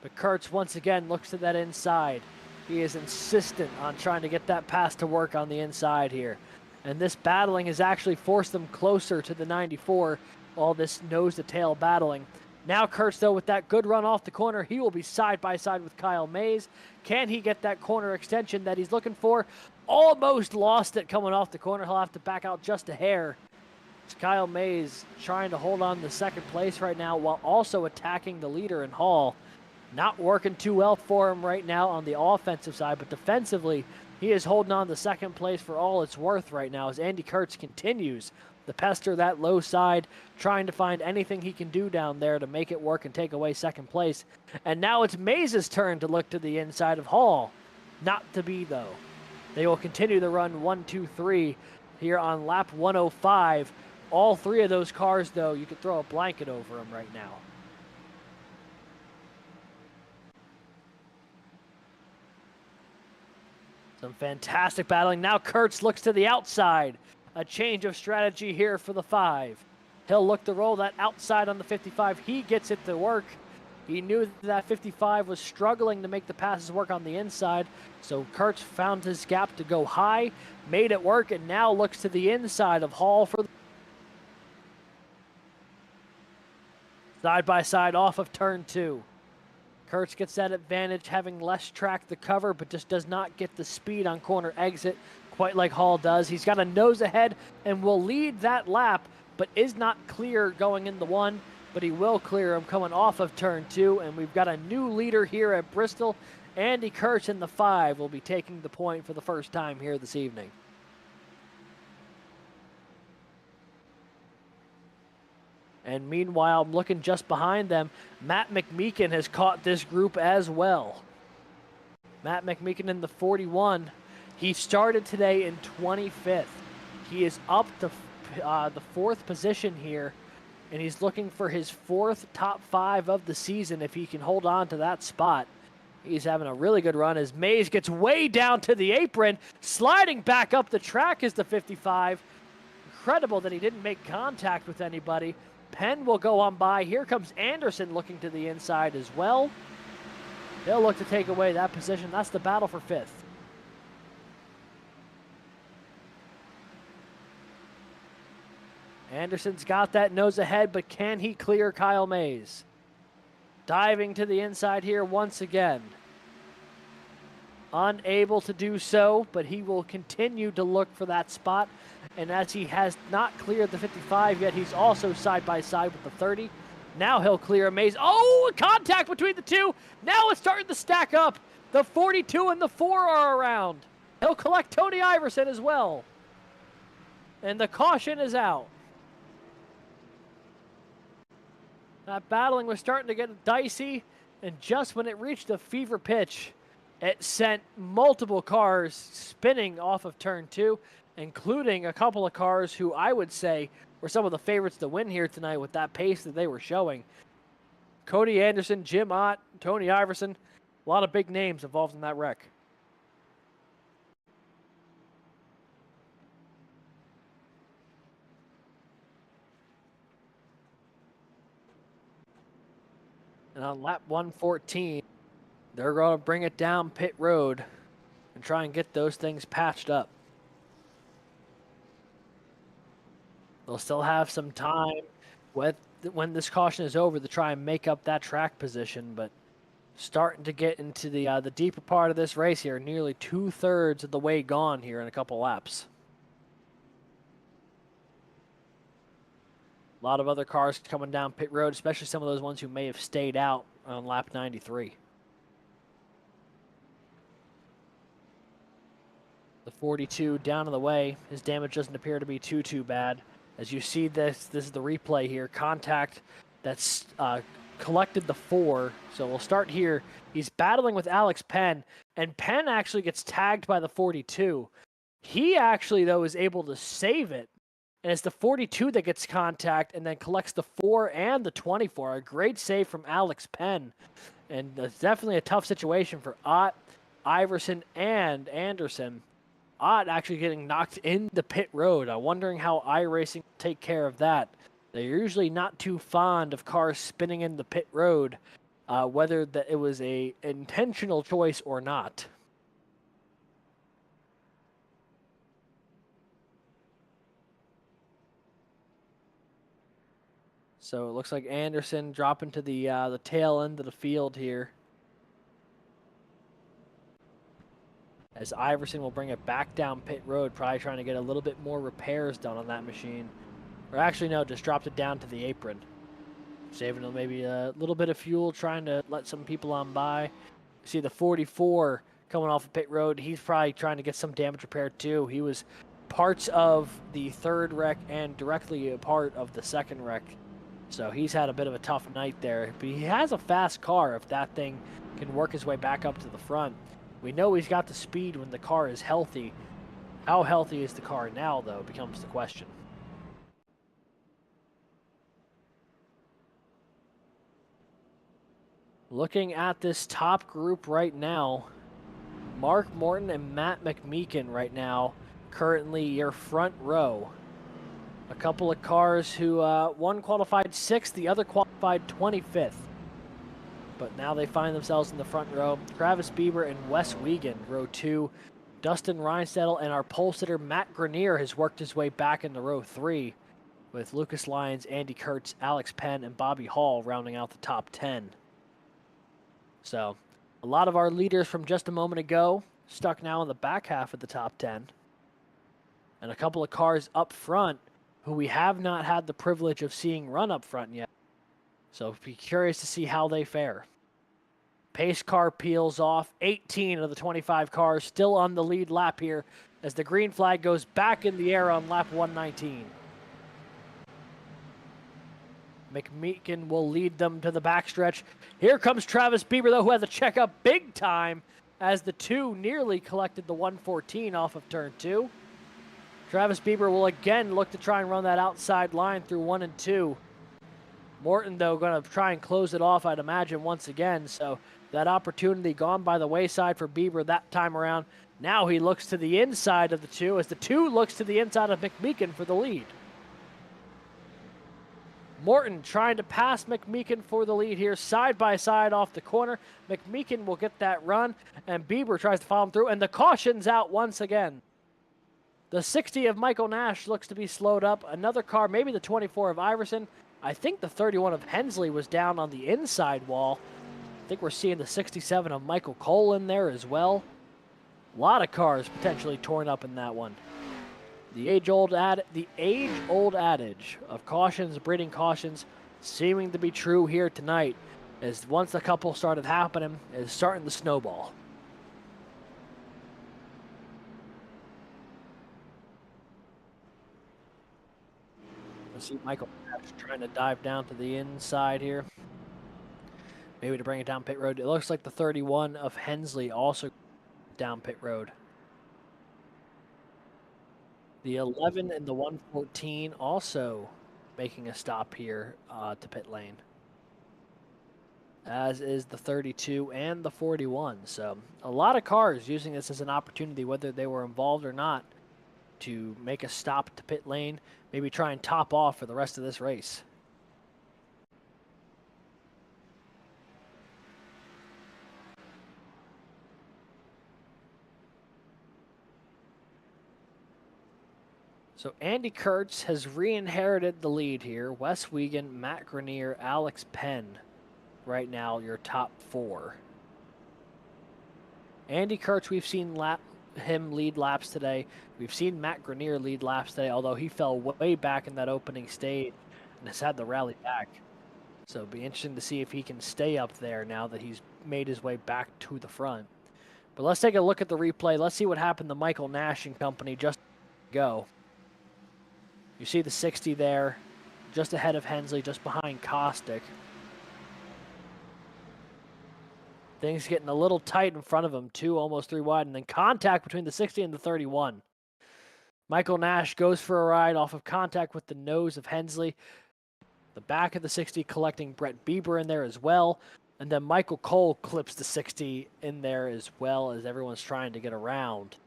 But Kurtz once again looks to that inside. He is insistent on trying to get that pass to work on the inside here. And this battling has actually forced them closer to the 94, all this nose-to-tail battling. Now Kurtz, though, with that good run off the corner, he will be side by side with Kyle Mays. Can he get that corner extension that he's looking for? Almost lost it coming off the corner. He'll have to back out just a hair. It's Kyle Mays trying to hold on to second place right now while also attacking the leader in Hall. Not working too well for him right now on the offensive side, but defensively, he is holding on to second place for all it's worth right now as Andy Kurtz continues to pester that low side, trying to find anything he can do down there to make it work and take away second place. And now it's Mays' turn to look to the inside of Hall. Not to be, though. They will continue the run 1, 2, 3 here on lap 105. All three of those cars, though, you could throw a blanket over them right now. Some fantastic battling. Now Kurtz looks to the outside. A change of strategy here for the 5. He'll look to roll that outside on the 55. He gets it to work. He knew that 55 was struggling to make the passes work on the inside, so Kurtz found his gap to go high, made it work, and now looks to the inside of Hall for the side by side off of turn 2. Kurtz gets that advantage, having less track to cover, but just does not get the speed on corner exit quite like Hall does. He's got a nose ahead and will lead that lap, but is not clear going into 1, but he will clear him coming off of turn 2, and we've got a new leader here at Bristol. Andy Kurtz in the 5 will be taking the point for the first time here this evening. And meanwhile, I'm looking just behind them. Matt McMeekin has caught this group as well. Matt McMeekin in the 41. He started today in 25th. He is up to the 4th position here, and he's looking for his 4th top 5 of the season if he can hold on to that spot. He's having a really good run as Mays gets way down to the apron. Sliding back up the track is the 55. Incredible that he didn't make contact with anybody. Penn will go on by. Here comes Anderson looking to the inside as well. They'll look to take away that position. That's the battle for 5th. Anderson's got that nose ahead, but can he clear Kyle Mays? Diving to the inside here once again. Unable to do so, but he will continue to look for that spot. And as he has not cleared the 55 yet, he's also side by side with the 30. Now he'll clear a maze. Oh, contact between the two. Now it's starting to stack up. The 42 and the 4 are around. He'll collect Tony Iverson as well. And the caution is out. That battling was starting to get dicey, and just when it reached a fever pitch, it sent multiple cars spinning off of turn 2, including a couple of cars who I would say were some of the favorites to win here tonight with that pace that they were showing. Cody Anderson, Jim Ott, Tony Iverson, a lot of big names involved in that wreck. And on lap 114, they're going to bring it down pit road and try and get those things patched up. They'll still have some time when this caution is over to try and make up that track position, but starting to get into the deeper part of this race here, nearly 2/3 of the way gone here in a couple laps. A lot of other cars coming down pit road, especially some of those ones who may have stayed out on lap 93. The 42 down in the way. His damage doesn't appear to be too bad. As you see this is the replay here. Contact that's collected the 4. So we'll start here. He's battling with Alex Penn, and Penn actually gets tagged by the 42. He actually, though, is able to save it. And it's the 42 that gets contact and then collects the 4 and the 24. A great save from Alex Penn. And it's definitely a tough situation for Ott, Iverson, and Anderson. Ott actually getting knocked in the pit road. I'm wondering how iRacing will take care of that. They're usually not too fond of cars spinning in the pit road, whether that it was a intentional choice or not. So it looks like Anderson dropping to the tail end of the field here. As Iverson will bring it back down pit road, probably trying to get a little bit more repairs done on that machine. Or actually, no, just dropped it down to the apron. Saving maybe a little bit of fuel, trying to let some people on by. See the 44 coming off of pit road. He's probably trying to get some damage repaired too. He was parts of the 3rd wreck and directly a part of the 2nd wreck. So he's had a bit of a tough night there. But he has a fast car if that thing can work his way back up to the front. We know he's got the speed when the car is healthy. How healthy is the car now, though, becomes the question. Looking at this top group right now, Mark Morton and Matt McMeekin right now, currently your front row. A couple of cars who, one qualified 6th, the other qualified 25th. But now they find themselves in the front row. Travis Bieber and Wes Wiegand, row 2. Dustin Reinsettle and our pole sitter Matt Grenier has worked his way back into row 3, with Lucas Lyons, Andy Kurtz, Alex Penn, and Bobby Hall rounding out the top 10. So, a lot of our leaders from just a moment ago stuck now in the back half of the top 10. And a couple of cars up front who we have not had the privilege of seeing run up front yet. So be curious to see how they fare. Pace car peels off. 18 of the 25 cars still on the lead lap here as the green flag goes back in the air on lap 119. McMeekin will lead them to the backstretch. Here comes Travis Bieber, though, who has a checkup big time as the 2 nearly collected the 114 off of turn 2. Travis Bieber will again look to try and run that outside line through 1 and 2. Morton, though, going to try and close it off, I'd imagine, once again. So that opportunity gone by the wayside for Bieber that time around. Now he looks to the inside of the 2 as the 2 looks to the inside of McMeekin for the lead. Morton trying to pass McMeekin for the lead here, side by side off the corner. McMeekin will get that run, and Bieber tries to follow him through, and the caution's out once again. The 60 of Michael Nash looks to be slowed up. Another car, maybe the 24 of Iverson. I think the 31 of Hensley was down on the inside wall. I think we're seeing the 67 of Michael Cole in there as well. A lot of cars potentially torn up in that one. The age-old adage of cautions breeding cautions. seeming to be true here tonight, as once a couple started happening, is starting to snowball. I see Michael trying to dive down to the inside here. Maybe to bring it down pit road. It looks like the 31 of Hensley also down pit road. The 11 and the 114 also making a stop here to pit lane, as is the 32 and the 41. So a lot of cars using this as an opportunity, whether they were involved or not, to make a stop to pit lane, maybe try and top off for the rest of this race. So Andy Kurtz has re-inherited the lead here. Wes Wiegand, Matt Grenier, Alex Penn, right now your top 4. Andy Kurtz, we've seen him lead laps today. We've seen Matt Grenier lead laps today, although he fell way back in that opening stage and has had to rally back. So it'll be interesting to see if he can stay up there now that he's made his way back to the front. But let's take a look at the replay. Let's see what happened to Michael Nash and company just go. You see the 60 there, just ahead of Hensley, just behind Kostick. Things getting a little tight in front of him, 2, almost 3 wide, and then contact between the 60 and the 31. Michael Nash goes for a ride off of contact with the nose of Hensley. The back of the 60 collecting Brett Bieber in there as well. And then Michael Cole clips the 60 in there as well, as everyone's trying to get around.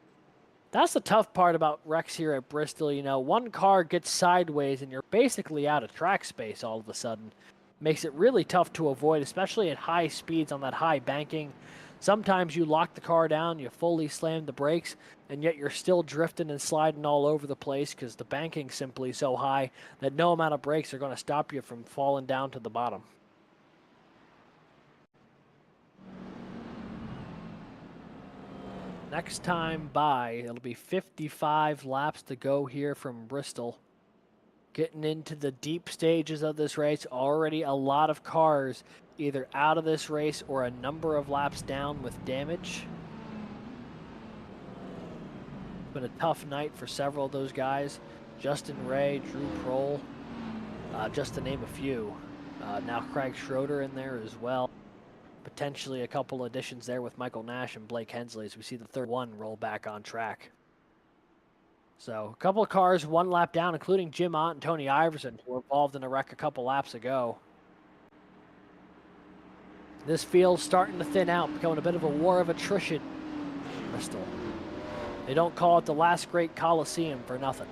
That's the tough part about wrecks here at Bristol. You know, one car gets sideways and you're basically out of track space all of a sudden. Makes it really tough to avoid, especially at high speeds on that high banking. Sometimes you lock the car down, you fully slam the brakes, and yet you're still drifting and sliding all over the place because the banking's simply so high that no amount of brakes are going to stop you from falling down to the bottom. Next time by, it'll be 55 laps to go here from Bristol. Getting into the deep stages of this race, already a lot of cars either out of this race or a number of laps down with damage. It's been a tough night for several of those guys. Justin Ray, Drew Prohl, just to name a few. Now Craig Schroeder in there as well. Potentially a couple additions there with Michael Nash and Blake Hensley as we see the 31 roll back on track. So a couple of cars, 1 lap down, including Jim Ott and Tony Iverson, who were involved in a wreck a couple laps ago. This field's starting to thin out, becoming a bit of a war of attrition. Bristol. They don't call it the last great Coliseum for nothing.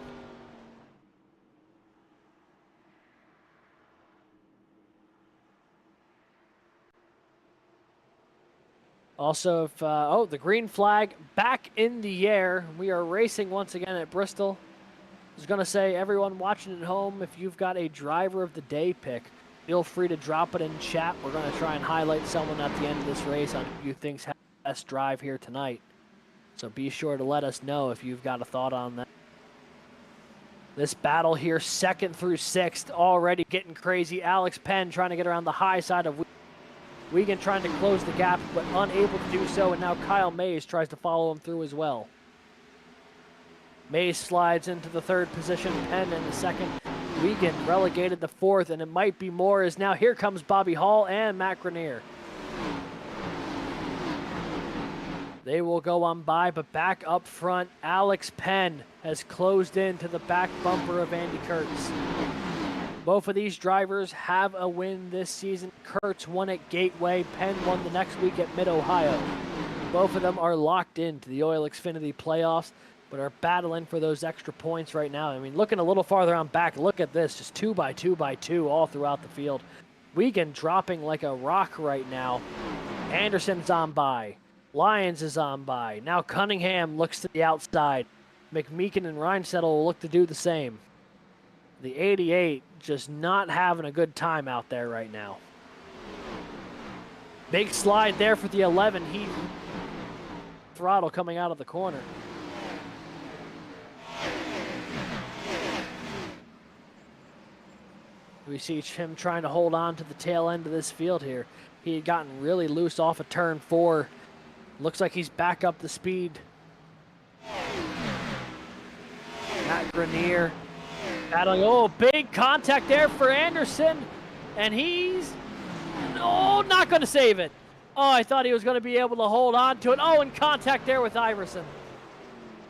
Also, if the green flag back in the air. We are racing once again at Bristol. I was going to say, everyone watching at home, if you've got a driver of the day pick, feel free to drop it in chat. We're going to try and highlight someone at the end of this race on who you think's had the best drive here tonight. So be sure to let us know if you've got a thought on that. This battle here, 2nd through 6th, already getting crazy. Alex Penn trying to get around the high side of Wiegand, trying to close the gap, but unable to do so, and now Kyle Mays tries to follow him through as well. Mays slides into the 3rd position, Penn in the 2nd. Wiegand relegated the 4th, and it might be more, as now here comes Bobby Hall and Matt Grenier. They will go on by, but back up front, Alex Penn has closed into the back bumper of Andy Kurtz. Both of these drivers have a win this season. Kurtz won at Gateway, Penn won the next week at Mid-Ohio. Both of them are locked into the OiL Xfinity playoffs, but are battling for those extra points right now. I mean, looking a little farther on back, look at this, just 2 by 2 by 2 all throughout the field. Wiegand dropping like a rock right now. Anderson's on by. Lyons is on by. Now Cunningham looks to the outside. McMeekin and Reinsettel will look to do the same. The 88 just not having a good time out there right now. Big slide there for the 11. He throttle coming out of the corner. We see him trying to hold on to the tail end of this field here. He had gotten really loose off of turn 4. Looks like he's back up the speed. Matt Grenier battling. Oh, big contact there for Anderson. And he's, not going to save it. Oh, I thought he was going to be able to hold on to it. Oh, and contact there with Iverson.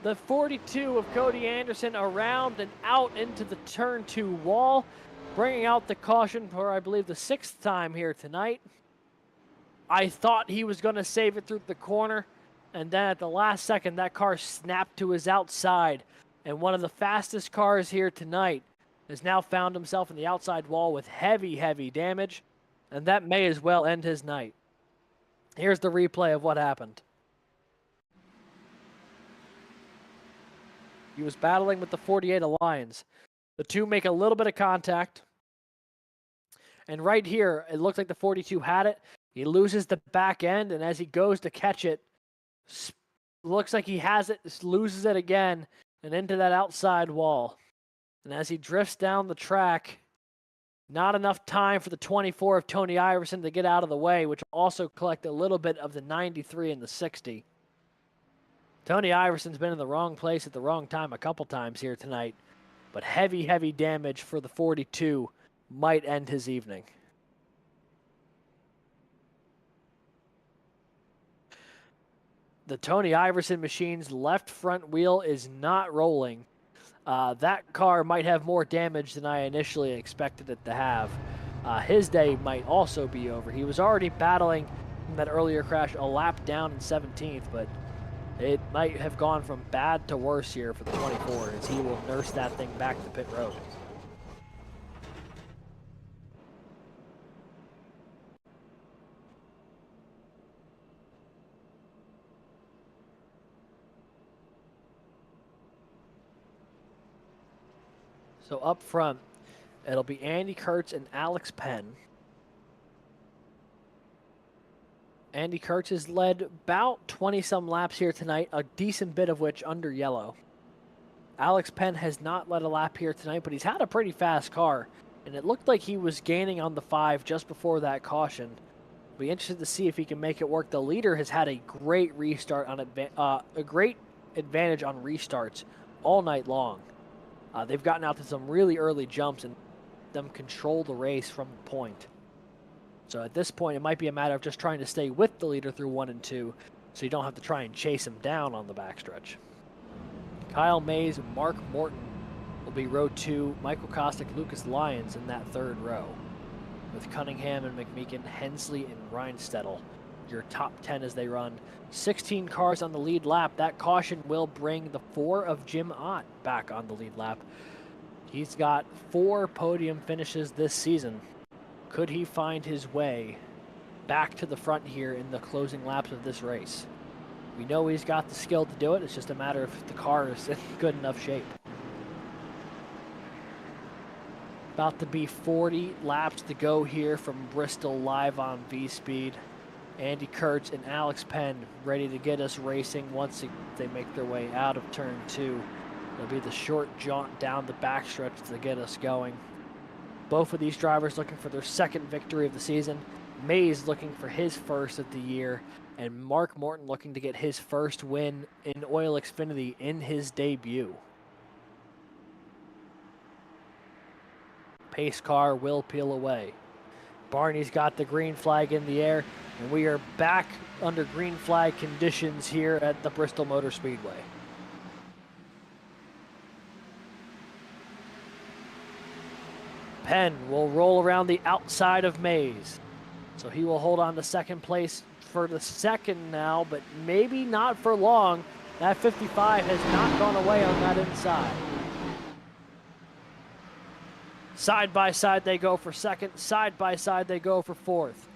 The 42 of Cody Anderson around and out into the turn 2 wall, bringing out the caution for, I believe, the 6th time here tonight. I thought he was going to save it through the corner, and then at the last second, that car snapped to his outside, and one of the fastest cars here tonight has now found himself in the outside wall with heavy, heavy damage, and that may as well end his night. Here's the replay of what happened. He was battling with the 48 Alliance. The two make a little bit of contact. And right here, it looks like the 42 had it. He loses the back end, and as he goes to catch it, looks like he has it, loses it again, and into that outside wall. And as he drifts down the track, not enough time for the 24 of Tony Iverson to get out of the way, which will also collect a little bit of the 93 and the 60. Tony Iverson's been in the wrong place at the wrong time a couple times here tonight, but heavy, heavy damage for the 42 might end his evening. The Tony Iverson machine's left front wheel is not rolling. That car might have more damage than I initially expected it to have. His day might also be over. He was already battling from that earlier crash a lap down in 17th, but it might have gone from bad to worse here for the 24 as he will nurse that thing back to pit road. So up front, it'll be Andy Kurtz and Alex Penn. Andy Kurtz has led about 20-some laps here tonight, a decent bit of which under yellow. Alex Penn has not led a lap here tonight, but he's had a pretty fast car, and it looked like he was gaining on the 5 just before that caution. Be interested to see if he can make it work. The leader has had a great restart on a great advantage on restarts all night long. They've gotten out to some really early jumps and them control the race from the point. So at this point, it might be a matter of just trying to stay with the leader through 1 and 2, so you don't have to try and chase him down on the backstretch. Kyle Mays and Mark Morton will be row 2. Michael Kostick, Lucas Lyons in that 3rd row, with Cunningham and McMeekin, Hensley and Reinstedel, your top 10 as they run. 16 cars on the lead lap. That caution will bring the 4 of Jim Ott back on the lead lap. He's got 4 podium finishes this season. Could he find his way back to the front here in the closing laps of this race? We know he's got the skill to do it. It's just a matter of the car is in good enough shape. About to be 40 laps to go here from Bristol live on Vspeed. Andy Kurtz and Alex Penn ready to get us racing once they make their way out of turn 2. It'll be the short jaunt down the backstretch to get us going. Both of these drivers looking for their 2nd victory of the season. Mays looking for his 1st of the year, and Mark Morton looking to get his 1st win in OiL Xfinity in his debut. Pace car will peel away. Barney's got the green flag in the air, and we are back under green flag conditions here at the Bristol Motor Speedway. Penn will roll around the outside of Mays. So he will hold on to 2nd place for the 2nd now, but maybe not for long. That 55 has not gone away on that inside. Side by side they go for 2nd. Side by side they go for 4th.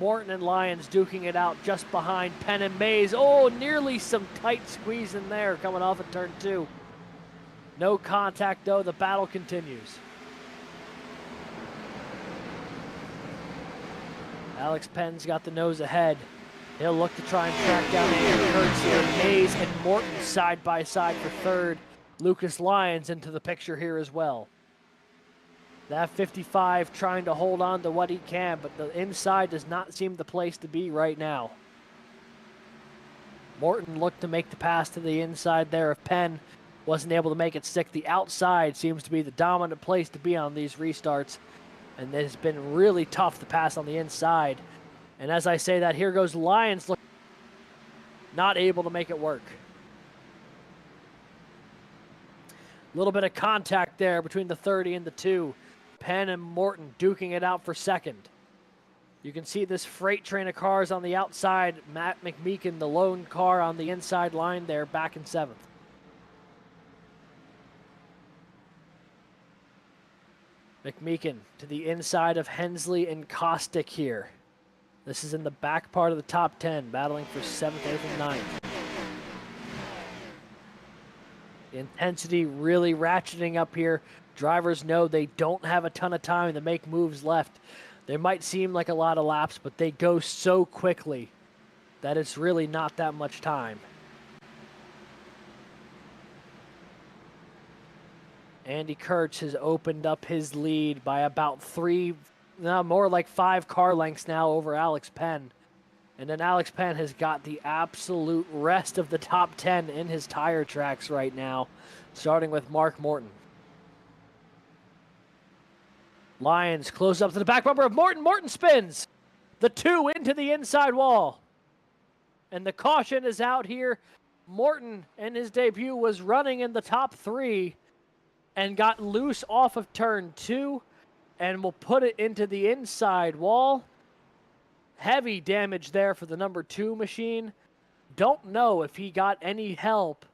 Morton and Lyons duking it out just behind Penn and Mays. Oh, nearly some tight squeeze in there coming off of turn 2. No contact though, the battle continues. Alex Penn's got the nose ahead. He'll look to try and track down Andy Kurtz here. Mays and Morton side by side for 3rd. Lucas Lyons into the picture here as well. That 55 trying to hold on to what he can, but the inside does not seem the place to be right now. Morton looked to make the pass to the inside there. If Penn wasn't able to make it stick, the outside seems to be the dominant place to be on these restarts. And it's been really tough to pass on the inside. And as I say that, here goes Lyons, not able to make it work. A little bit of contact there between the 30 and the 2. Penn and Morton duking it out for second. You can see this freight train of cars on the outside. Matt McMeekin, the lone car on the inside line there, back in 7th. McMeekin to the inside of Hensley and Kostick here. This is in the back part of the top 10, battling for 7th, 8th, and 9th. The intensity really ratcheting up here. Drivers know they don't have a ton of time to make moves left. They might seem like a lot of laps, but they go so quickly that it's really not that much time. Andy Kurtz has opened up his lead by about more like 5 car lengths now over Alex Penn. And then Alex Penn has got the absolute rest of the top 10 in his tire tracks right now, starting with Mark Morton. Lyons close up to the back bumper of Morton. Morton spins the 2 into the inside wall. And the caution is out here. Morton, in his debut, was running in the top 3 and got loose off of turn 2 and will put it into the inside wall. Heavy damage there for the number 2 machine. Don't know if he got any help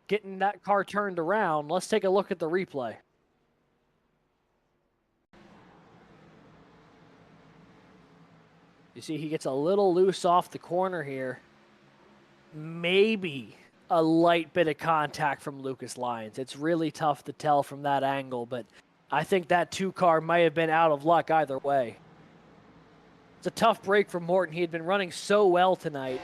getting that car turned around. Let's take a look at the replay. You see he gets a little loose off the corner here. Maybe a light bit of contact from Lucas Lyons. It's really tough to tell from that angle, but I think that 2 car might have been out of luck either way. It's a tough break for Morton. He had been running so well tonight.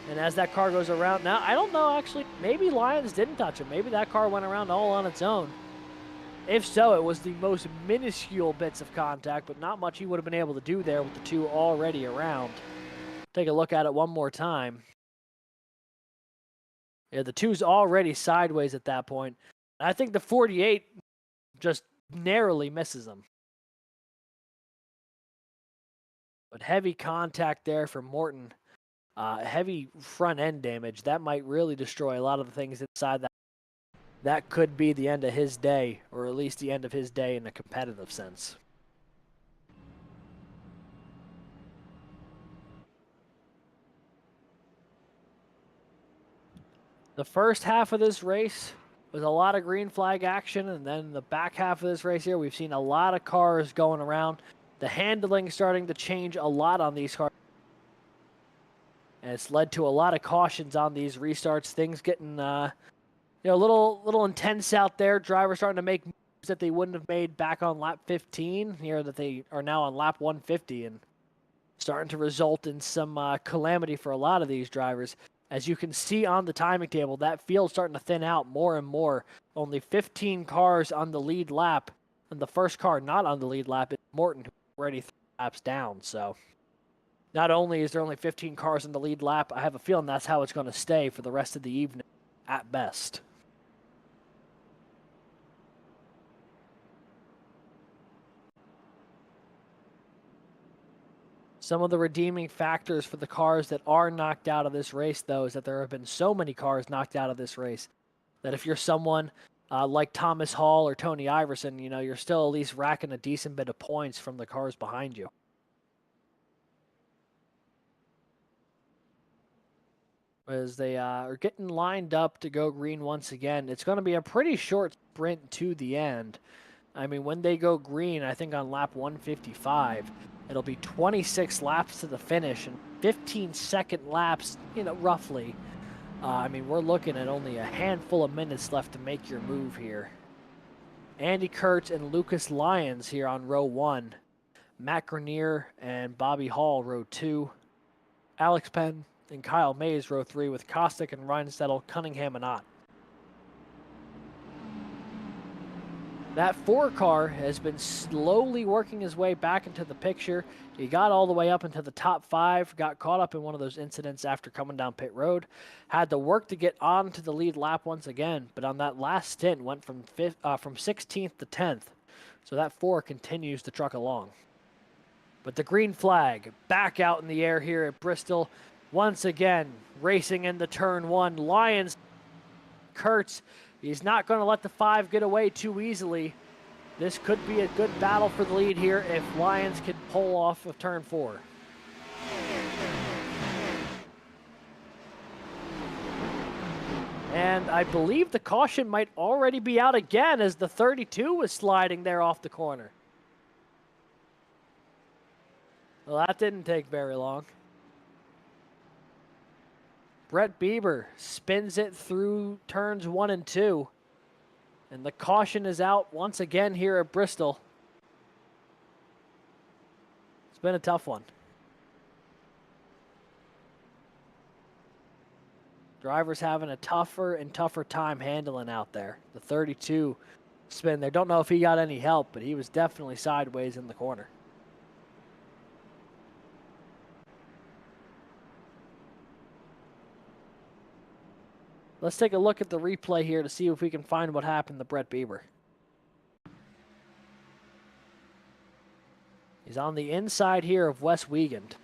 And as that car goes around, now I don't know actually, maybe Lyons didn't touch him. Maybe that car went around all on its own. If so, it was the most minuscule bits of contact, but not much he would have been able to do there with the 2 already around. Take a look at it one more time. Yeah, the 2's already sideways at that point. I think the 48 just narrowly misses him. But heavy contact there for Morton. Heavy front end damage. That might really destroy a lot of the things inside that. That could be the end of his day, or at least the end of his day in a competitive sense. The first half of this race was a lot of green flag action, and then the back half of this race here, we've seen a lot of cars going around. The handling starting to change a lot on these cars. And it's led to a lot of cautions on these restarts. Things getting a little intense out there. Drivers starting to make moves that they wouldn't have made back on lap 15 here, that they are now on lap 150, and starting to result in some calamity for a lot of these drivers. As you can see on the timing table, that field's starting to thin out more and more. Only 15 cars on the lead lap, and the first car not on the lead lap is Morton, who's already 3 laps down. So not only is there only 15 cars on the lead lap, I have a feeling that's how it's going to stay for the rest of the evening at best. Some of the redeeming factors for the cars that are knocked out of this race, though, is that there have been so many cars knocked out of this race that if you're someone like Thomas Hall or Tony Iverson, you're still at least racking a decent bit of points from the cars behind you. As they are getting lined up to go green once again, it's going to be a pretty short sprint to the end. I mean, when they go green, I think on lap 155, it'll be 26 laps to the finish and 15-second laps, roughly. I mean, we're looking at only a handful of minutes left to make your move here. Andy Kurtz and Lucas Lyons here on row 1. Matt Grenier and Bobby Hall, row 2. Alex Penn and Kyle Mays, row 3, with Kostick and Reinsettel, Cunningham, and Ott. That 4 car has been slowly working his way back into the picture. He got all the way up into the top 5, got caught up in one of those incidents after coming down pit road, had to work to get onto the lead lap once again, but on that last stint went from 16th to 10th. So that 4 continues to truck along. But the green flag back out in the air here at Bristol. Once again, racing into turn 1. Lyons, Kurtz, he's not going to let the 5 get away too easily. This could be a good battle for the lead here if Lyons can pull off of turn 4. And I believe the caution might already be out again as the 32 was sliding there off the corner. Well, that didn't take very long. Brett Bieber spins it through turns 1 and 2. And the caution is out once again here at Bristol. It's been a tough one. Drivers having a tougher and tougher time handling out there. The 32 spin there. Don't know if he got any help, but he was definitely sideways in the corner. Let's take a look at the replay here to see if we can find what happened to Brett Bieber. He's on the inside here of Wes Wiegand.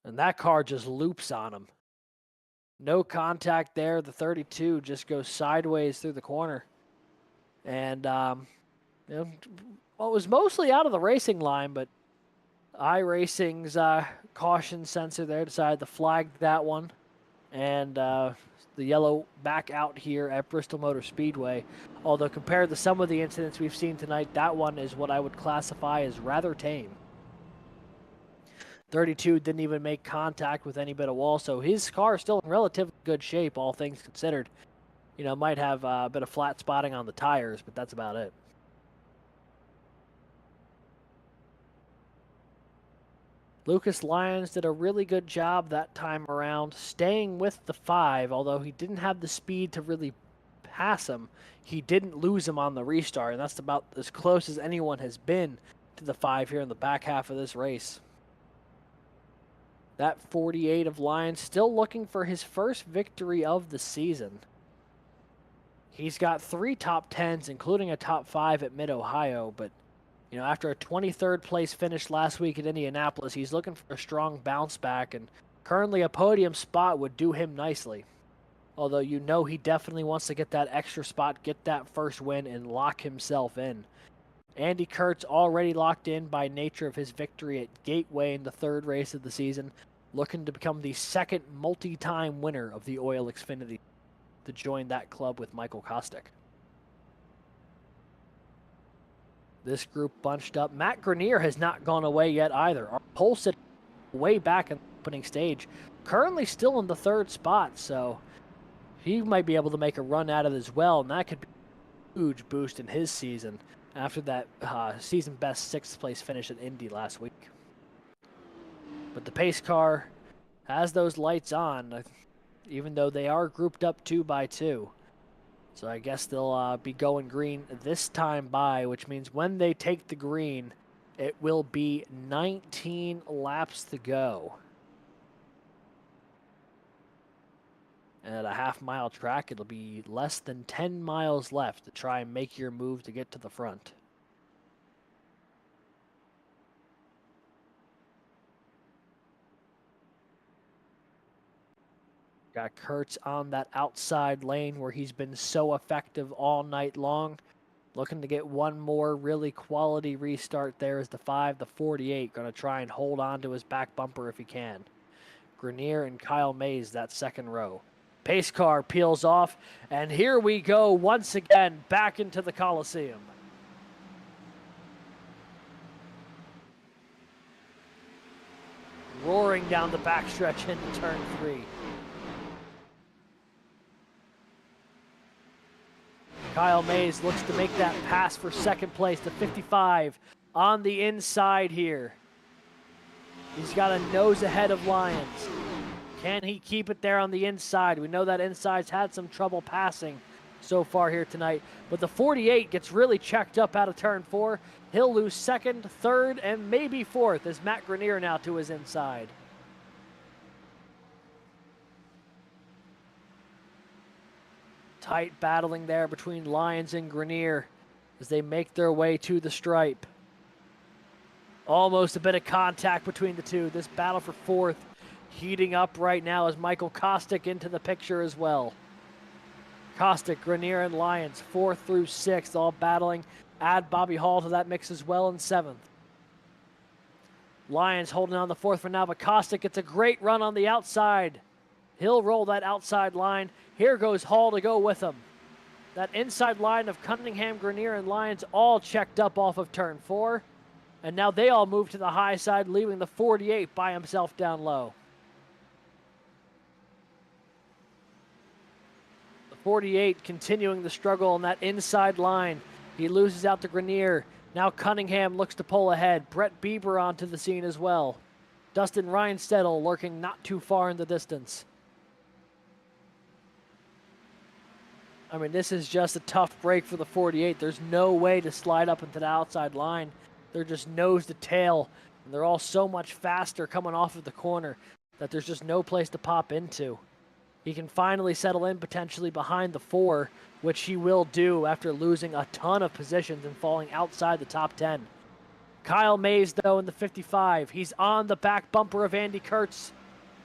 And that car just loops on him. No contact there. The 32 just goes sideways through the corner. And, you know, well, it was mostly out of the racing line, but iRacing's caution sensor there decided to flag that one. And the yellow back out here at Bristol Motor Speedway. Although compared to some of the incidents we've seen tonight, that one is what I would classify as rather tame. 32 didn't even make contact with any bit of wall, so his car is still in relatively good shape, all things considered. You know, might have a bit of flat spotting on the tires, but that's about it. Lucas Lyons did a really good job that time around, staying with the 5, although he didn't have the speed to really pass him. He didn't lose him on the restart, and that's about as close as anyone has been to the 5 here in the back half of this race. That 48 of Lyons still looking for his first victory of the season. He's got 3 top 10s, including a top 5 at Mid-Ohio, but you know, after a 23rd place finish last week at Indianapolis, he's looking for a strong bounce back, and currently a podium spot would do him nicely. Although you know he definitely wants to get that extra spot, get that first win, and lock himself in. Andy Kurtz already locked in by nature of his victory at Gateway in the 3rd race of the season, looking to become the 2nd multi-time winner of the OiL Xfinity to join that club with Michael Kostick. This group bunched up. Matt Grenier has not gone away yet either. Our pole sit way back in the opening stage. Currently still in the 3rd spot, so he might be able to make a run at it as well, and that could be a huge boost in his season after that season best 6th place finish at Indy last week. But the pace car has those lights on, even though they are grouped up 2 by 2. So I guess they'll be going green this time by, which means when they take the green, it will be 19 laps to go. And at a half-mile track, it'll be less than 10 miles left to try and make your move to get to the front. Got Kurtz on that outside lane where he's been so effective all night long. Looking to get one more really quality restart there as the 5, the 48, going to try and hold on to his back bumper if he can. Grenier and Kyle Mays, that 2nd row. Pace car peels off, and here we go once again back into the Coliseum. Roaring down the backstretch into turn 3. Kyle Mays looks to make that pass for 2nd place to 55 on the inside here. He's got a nose ahead of Lyons. Can he keep it there on the inside? We know that inside's had some trouble passing so far here tonight. But the 48 gets really checked up out of turn 4. He'll lose second, third, and maybe fourth as Matt Grenier now to his inside. Tight battling there between Lyons and Grenier as they make their way to the stripe. Almost a bit of contact between the two. This battle for fourth heating up right now as Michael Kostick into the picture as well. Kostick, Grenier, and Lyons, 4th through 6th, all battling. Add Bobby Hall to that mix as well in 7th. Lyons holding on the 4th for now, but Kostick gets a great run on the outside. He'll roll that outside line. Here goes Hall to go with him. That inside line of Cunningham, Grenier, and Lyons all checked up off of turn 4. And now they all move to the high side, leaving the 48 by himself down low. The 48 continuing the struggle on that inside line. He loses out to Grenier. Now Cunningham looks to pull ahead. Brett Bieber onto the scene as well. Dustin Reinstedel lurking not too far in the distance. I mean, this is just a tough break for the 48. There's no way to slide up into the outside line. They're just nose to tail, and they're all so much faster coming off of the corner that there's just no place to pop into. He can finally settle in potentially behind the 4, which he will do after losing a ton of positions and falling outside the top 10. Kyle Mays, though, in the 55. He's on the back bumper of Andy Kurtz.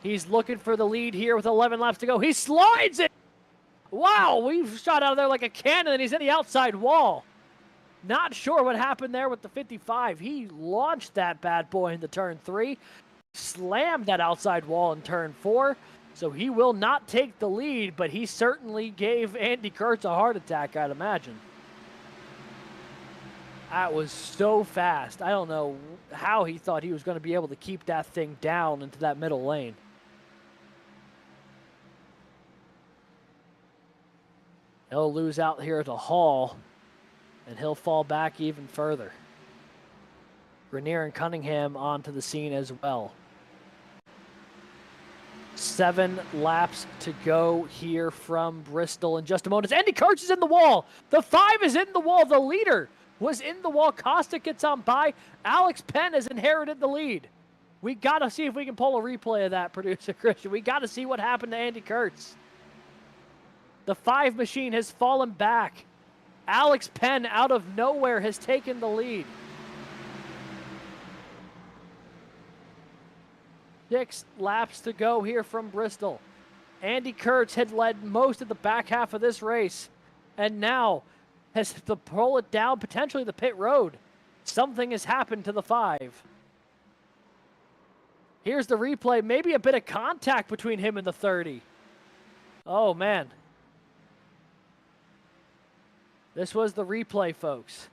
He's looking for the lead here with 11 laps to go. He slides it! Wow, we've shot out of there like a cannon, and he's in the outside wall. Not sure what happened there with the 55. He launched that bad boy into turn 3, slammed that outside wall in turn 4, so he will not take the lead, but he certainly gave Andy Kurtz a heart attack, I'd imagine. That was so fast. I don't know how he thought he was going to be able to keep that thing down into that middle lane. He'll lose out here to Hall, and he'll fall back even further. Grenier and Cunningham onto the scene as well. 7 laps to go here from Bristol in just a moment. Andy Kurtz is in the wall. The 5 is in the wall. The leader was in the wall. Kostick gets on by. Alex Penn has inherited the lead. We got to see if we can pull a replay of that, producer Christian. We got to see what happened to Andy Kurtz. The 5 machine has fallen back. Alex Penn, out of nowhere, has taken the lead. 6 laps to go here from Bristol. Andy Kurtz had led most of the back half of this race, and now has to pull it down, potentially the pit road. Something has happened to the 5. Here's the replay. Maybe a bit of contact between him and the 30. Oh, man. This was the replay, folks.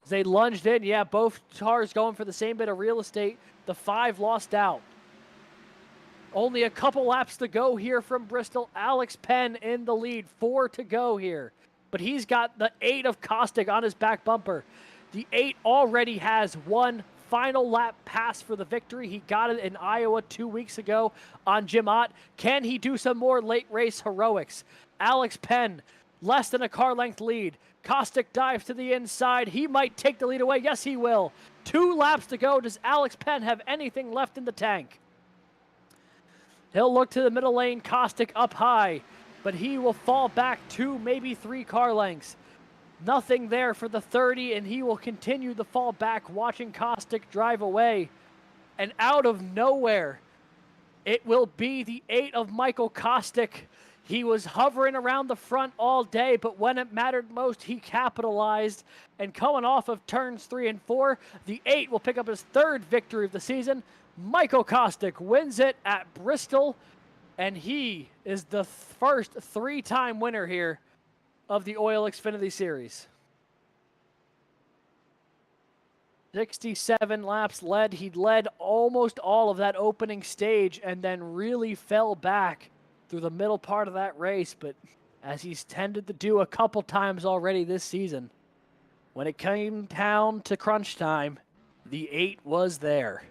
As they lunged in, yeah, both cars going for the same bit of real estate. The 5 lost out. Only a couple laps to go here from Bristol. Alex Penn in the lead. 4 to go here. But he's got the 8 of Kostick on his back bumper. The 8 already has one final lap pass for the victory. He got it in Iowa 2 weeks ago on Jim Ott. Can he do some more late race heroics? Alex Penn, less than a car length lead. Kostick dives to the inside. He might take the lead away. Yes, he will. 2 laps to go. Does Alex Penn have anything left in the tank? He'll look to the middle lane. Kostick up high, but he will fall back 2, maybe 3 car lengths. Nothing there for the 30, and he will continue the fall back, watching Kostick drive away. And out of nowhere, it will be the 8 of Michael Kostick. He was hovering around the front all day, but when it mattered most, he capitalized. And coming off of turns 3 and 4, the 8 will pick up his 3rd victory of the season. Michael Kostick wins it at Bristol, and he is the first 3-time winner here of the OiL Xfinity Series. 67 laps led. He led almost all of that opening stage and then really fell back through the middle part of that race, but as he's tended to do a couple times already this season, when it came down to crunch time, the 8 was there.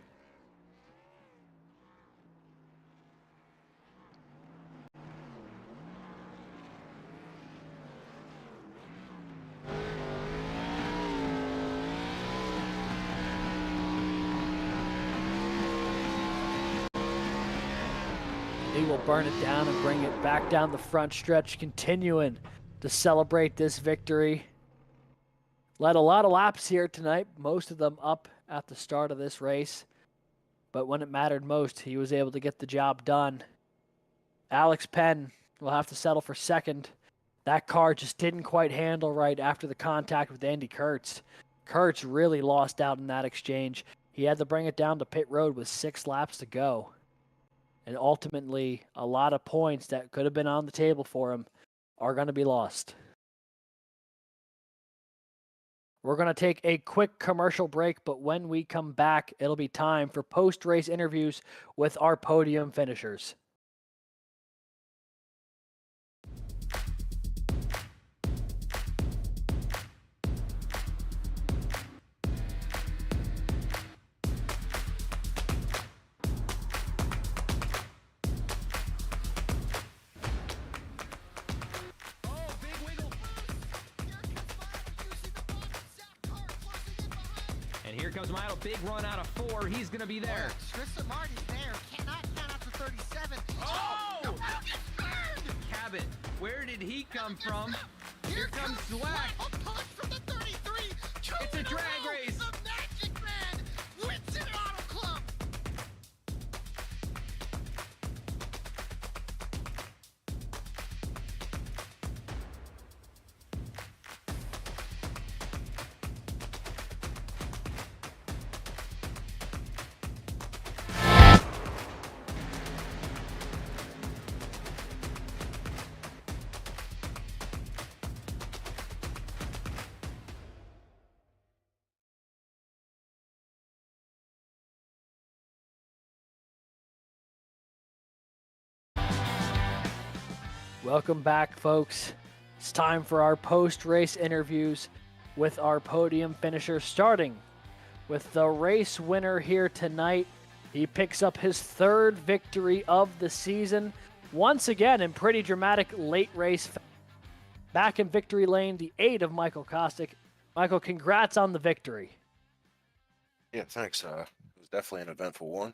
He will burn it down and bring it back down the front stretch, continuing to celebrate this victory. Led a lot of laps here tonight, most of them up at the start of this race. But when it mattered most, he was able to get the job done. Alex Penn will have to settle for second. That car just didn't quite handle right after the contact with Andy Kurtz. Kurtz really lost out in that exchange. He had to bring it down to pit road with 6 laps to go. And ultimately, a lot of points that could have been on the table for him are going to be lost. We're going to take a quick commercial break, but when we come back, it'll be time for post-race interviews with our podium finishers. And here comes Milo, big run out of 4. He's going to be there. Tristan Martin's there. Cannot count out to 37. Oh! The wheel gets burned! Cabot, where did he come from? Here comes Slack. A push from the 33. It's a drag race. The Magic Man wins it Auto Club. Welcome back, folks. It's time for our post-race interviews with our podium finishers, starting with the race winner here tonight. He picks up his 3rd victory of the season, once again in pretty dramatic late race. Back in victory lane, the 8 of Michael Kostick. Michael, congrats on the victory. Yeah, thanks. It was definitely an eventful one.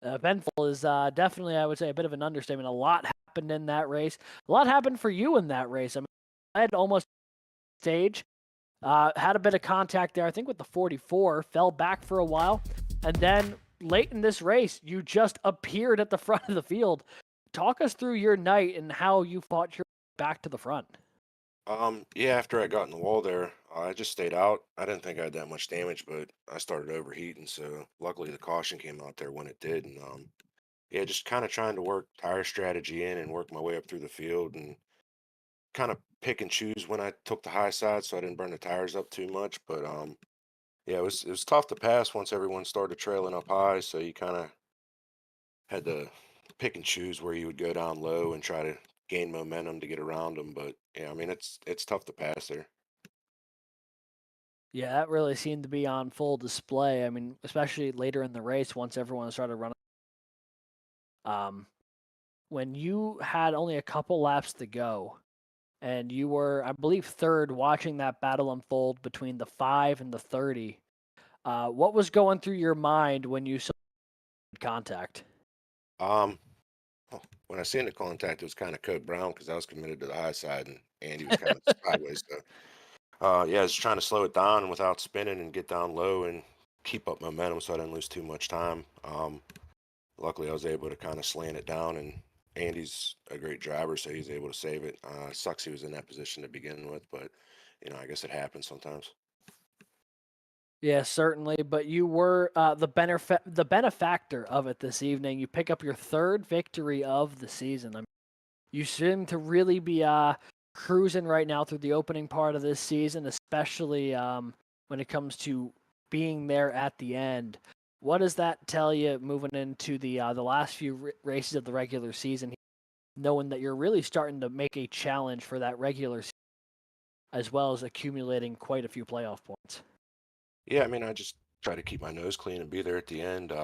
Eventful is definitely, I would say, a bit of an understatement. A lot happened in that race. A lot happened for you in that race. I mean, I had almost stage, had a bit of contact there, I think with the 44, fell back for a while, and then late in this race, you just appeared at the front of the field. Talk us through your night and how you fought your way back to the front. Yeah, after I got in the wall there, I just stayed out. I didn't think I had that much damage, but I started overheating, so luckily the caution came out there when it did, and yeah, just kind of trying to work tire strategy in and work my way up through the field and kind of pick and choose when I took the high side so I didn't burn the tires up too much. But yeah, it was tough to pass once everyone started trailing up high, so you kind of had to pick and choose where you would go down low and try to gain momentum to get around them. But yeah, I mean it's tough to pass there. Yeah, that really seemed to be on full display. I mean, especially later in the race, once everyone started running. When you had only a couple laps to go, and you were, I believe, 3rd watching that battle unfold between the 5 and the 30, what was going through your mind when you saw contact? Um, oh, when I seen the contact, it was kind of Code Brown because I was committed to the high side and Andy was kind of sideways. So yeah, I was trying to slow it down without spinning and get down low and keep up momentum so I didn't lose too much time. Luckily, I was able to kind of slant it down, and Andy's a great driver, so he's able to save it. Sucks he was in that position to begin with, but I guess it happens sometimes. Yeah, certainly. But you were the benefactor of it this evening. You pick up your 3rd victory of the season. I mean, you seem to really be cruising right now through the opening part of this season, especially when it comes to being there at the end. What does that tell you moving into the last few races of the regular season, knowing that you're really starting to make a challenge for that regular season, as well as accumulating quite a few playoff points? Yeah, I mean, I just try to keep my nose clean and be there at the end,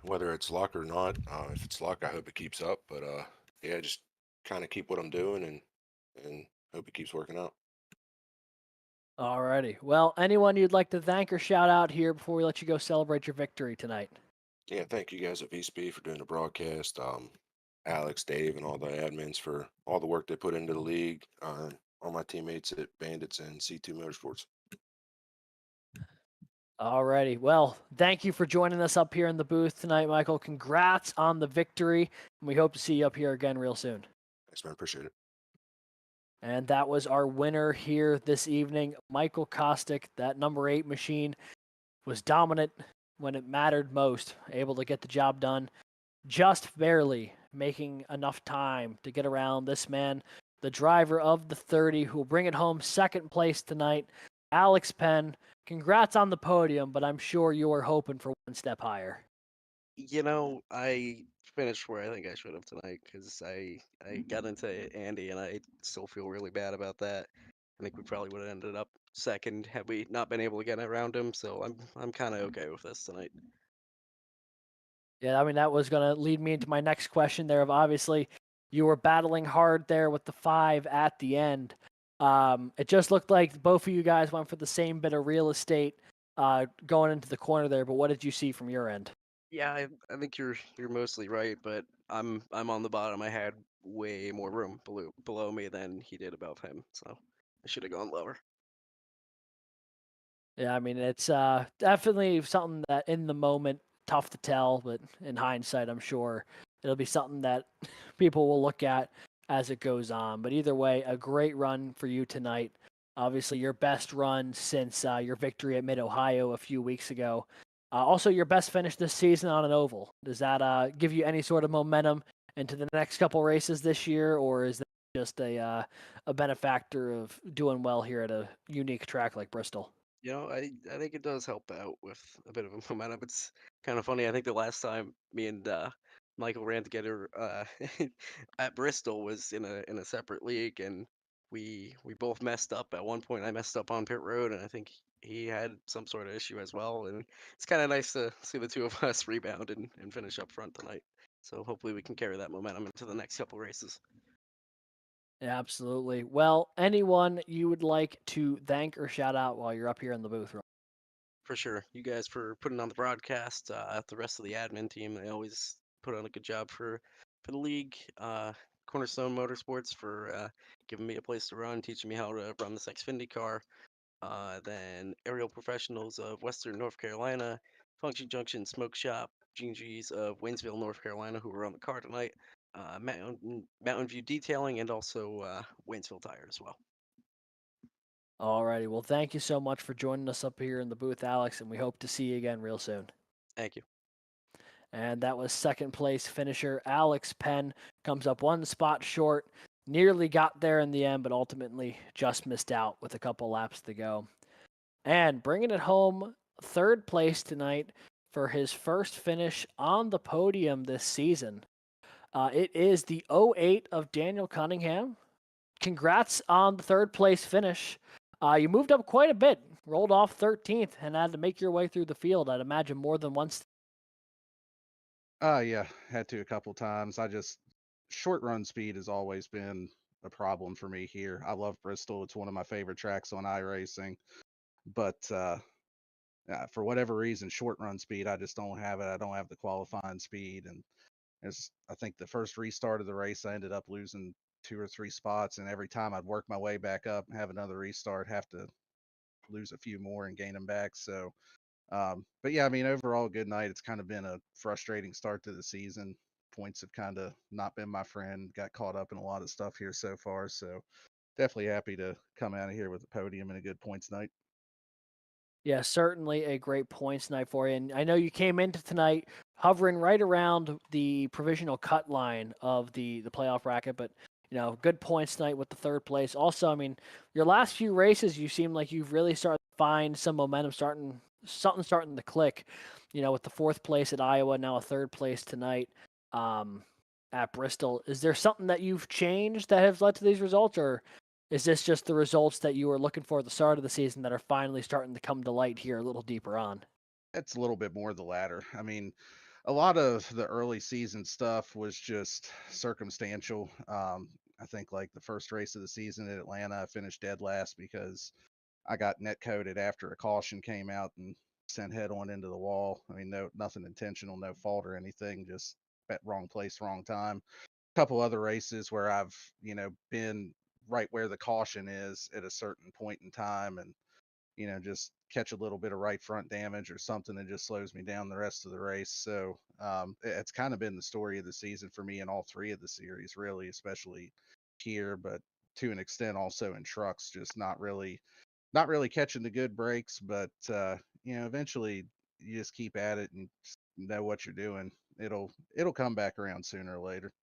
whether it's luck or not. If it's luck, I hope it keeps up. But yeah, just kind of keep what I'm doing and hope it keeps working out. Alrighty. Well, anyone you'd like to thank or shout out here before we let you go celebrate your victory tonight? Yeah, thank you guys at Vspeed for doing the broadcast. Alex, Dave, and all the admins for all the work they put into the league. All my teammates at Bandits and C2 Motorsports. Alrighty. Well, thank you for joining us up here in the booth tonight, Michael. Congrats on the victory, and we hope to see you up here again real soon. Thanks, man. Appreciate it. And that was our winner here this evening, Michael Kostick. That number 8 machine was dominant when it mattered most, able to get the job done, just barely making enough time to get around this man, the driver of the 30, who will bring it home second place tonight, Alex Penn. Congrats on the podium, but I'm sure you were hoping for one step higher. I finished where I think I should have tonight because I got into Andy and I still feel really bad about that. I think we probably would have ended up second had we not been able to get around him. So I'm kind of okay with this tonight. Yeah, I mean, that was going to lead me into my next question there of obviously you were battling hard there with the 5 at the end. It just looked like both of you guys went for the same bit of real estate going into the corner there, but what did you see from your end? Yeah, I think you're mostly right, but I'm on the bottom. I had way more room below me than he did above him, so I should have gone lower. Yeah, I mean, it's definitely something that in the moment, tough to tell, but in hindsight, I'm sure it'll be something that people will look at as it goes on. But either way, a great run for you tonight. Obviously, your best run since your victory at Mid Ohio a few weeks ago. Also, your best finish this season on an oval. Does that give you any sort of momentum into the next couple races this year, or is that just a benefactor of doing well here at a unique track like Bristol? I think it does help out with a bit of a momentum. It's kind of funny. I think the last time me and Michael ran together at Bristol was in a separate league, and we both messed up. At one point, I messed up on pit road, and I think he had some sort of issue as well. And it's kind of nice to see the two of us rebound and finish up front tonight. So hopefully we can carry that momentum into the next couple races. Yeah, absolutely. Well, anyone you would like to thank or shout out while you're up here in the booth? For sure. You guys for putting on the broadcast. The rest of the admin team, they always put on a good job for the league. Cornerstone Motorsports for giving me a place to run, teaching me how to run this Xfinity car. Then Aerial Professionals of Western North Carolina, Function Junction Smoke Shop, Gene G's of Waynesville, North Carolina, who were on the car tonight. Mountain View Detailing, and also Waynesville Tire as well. Alrighty. Well, thank you so much for joining us up here in the booth, Alex, and we hope to see you again real soon. Thank you. And that was second place finisher Alex Penn. Comes up one spot short. Nearly got there in the end, but ultimately just missed out with a couple laps to go. And bringing it home, third place tonight for his first finish on the podium this season. It is the 08 of Daniel Cunningham. Congrats on the third place finish. You moved up quite a bit, rolled off 13th, and had to make your way through the field, I'd imagine, more than once. Yeah, had to a couple times. Short run speed has always been a problem for me here. I love Bristol. It's one of my favorite tracks on iRacing, but for whatever reason, short run speed, I just don't have it. I don't have the qualifying speed, and I think the first restart of the race, I ended up losing 2 or 3 spots, and every time I'd work my way back up, have another restart, have to lose a few more and gain them back. So but yeah, I mean, overall, good night. It's kind of been a frustrating start to the season. Points have kind of not been my friend. Got caught up in a lot of stuff here so far. So definitely happy to come out of here with a podium and a good points night. Yeah, certainly a great points night for you. And I know you came into tonight hovering right around the provisional cut line of the playoff bracket, but good points night with the third place. Also, I mean, your last few races, you seem like you've really started to find some momentum, something starting to click. With the fourth place at Iowa, now a third place tonight at Bristol. Is there something that you've changed that has led to these results, or is this just the results that you were looking for at the start of the season that are finally starting to come to light here a little deeper on? It's a little bit more the latter. I mean, a lot of the early season stuff was just circumstantial. I think like the first race of the season at Atlanta, I finished dead last because I got net coded after a caution came out and sent head on into the wall. I mean, nothing intentional, no fault or anything, just at wrong place, wrong time. couple other races where I've, been right where the caution is at a certain point in time, and just catch a little bit of right front damage or something that just slows me down the rest of the race. So it's kind of been the story of the season for me in all three of the series, really, especially here, but to an extent also in trucks, just not really catching the good breaks. But eventually you just keep at it and just know what you're doing. It'll come back around sooner or later.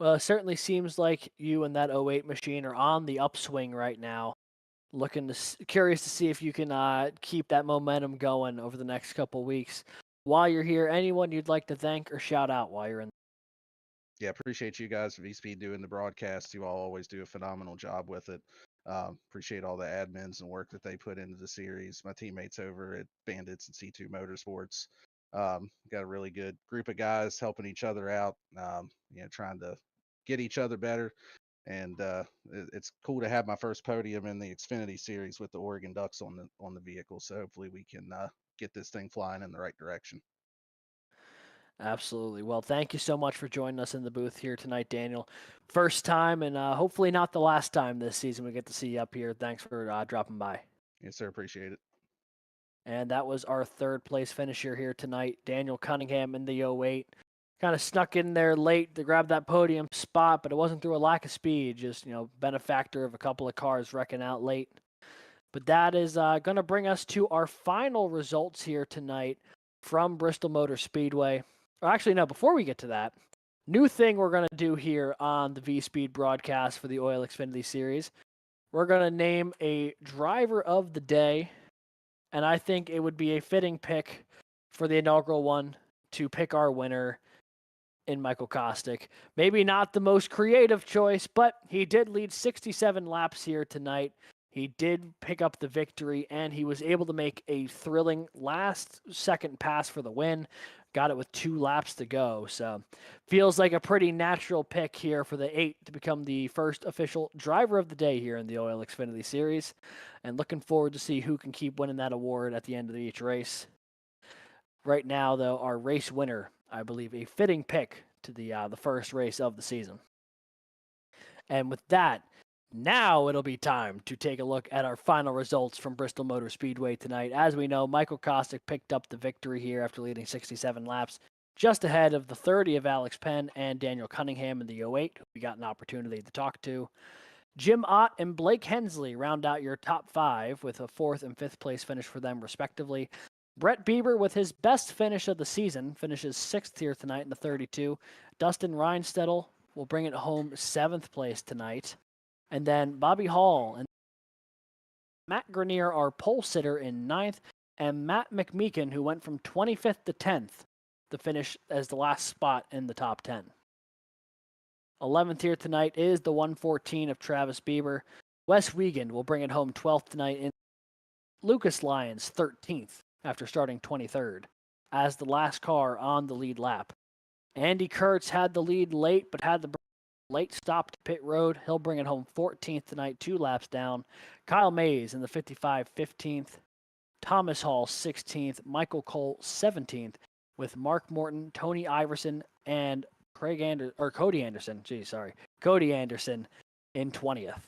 Well, it certainly seems like you and that '08 machine are on the upswing right now. Curious to see if you can keep that momentum going over the next couple weeks. While you're here, anyone you'd like to thank or shout out while you're in? Yeah, appreciate you guys, Vspeed, doing the broadcast. You all always do a phenomenal job with it. Appreciate all the admins and work that they put into the series. My teammates over at Bandits and C2 Motorsports. Got a really good group of guys helping each other out, trying to get each other better. And it's cool to have my first podium in the Xfinity series with the Oregon Ducks on the vehicle. So hopefully we can get this thing flying in the right direction. Absolutely. Well, thank you so much for joining us in the booth here tonight, Daniel. First time, and hopefully not the last time this season we get to see you up here. Thanks for dropping by. Yes, sir. Appreciate it. And that was our third place finisher here tonight, Daniel Cunningham in the '08. Kind of snuck in there late to grab that podium spot, but it wasn't through a lack of speed, just, been a factor of a couple of cars wrecking out late. But that is going to bring us to our final results here tonight from Bristol Motor Speedway. Or actually, no, before we get to that, new thing we're going to do here on the Vspeed broadcast for the OiL Xfinity Series. We're going to name a driver of the day, and I think it would be a fitting pick for the inaugural one to pick our winner in Michael Kostick. Maybe not the most creative choice, but he did lead 67 laps here tonight. He did pick up the victory, and he was able to make a thrilling last-second pass for the win. Got it with 2 laps to go, so feels like a pretty natural pick here for the 8 to become the first official driver of the day here in the OiL Xfinity Series, and looking forward to see who can keep winning that award at the end of each race. Right now, though, our race winner, I believe, a fitting pick to the first race of the season. And with that, now it'll be time to take a look at our final results from Bristol Motor Speedway tonight. As we know, Michael Kostick picked up the victory here after leading 67 laps, just ahead of the 30 of Alex Penn and Daniel Cunningham in the '08, who we got an opportunity to talk to. Jim Ott and Blake Hensley round out your top 5 with a 4th and 5th place finish for them, respectively. Brett Bieber, with his best finish of the season, finishes 6th here tonight in the 32. Dustin Reinstedel will bring it home 7th place tonight. And then Bobby Hall and Matt Grenier are pole sitter in 9th, and Matt McMeekin, who went from 25th to 10th, to finish as the last spot in the top 10. 11th here tonight is the 114 of Travis Bieber. Wes Wiegand will bring it home 12th tonight. In Lucas Lyons 13th after starting 23rd as the last car on the lead lap. Andy Kurtz had the lead late, but had the late stop to pit road. He'll bring it home 14th tonight, 2 laps down. Kyle Mays in the 55 15th. Thomas Hall 16th. Michael Cole 17th, with Mark Morton, Tony Iverson, and Cody Anderson in 20th.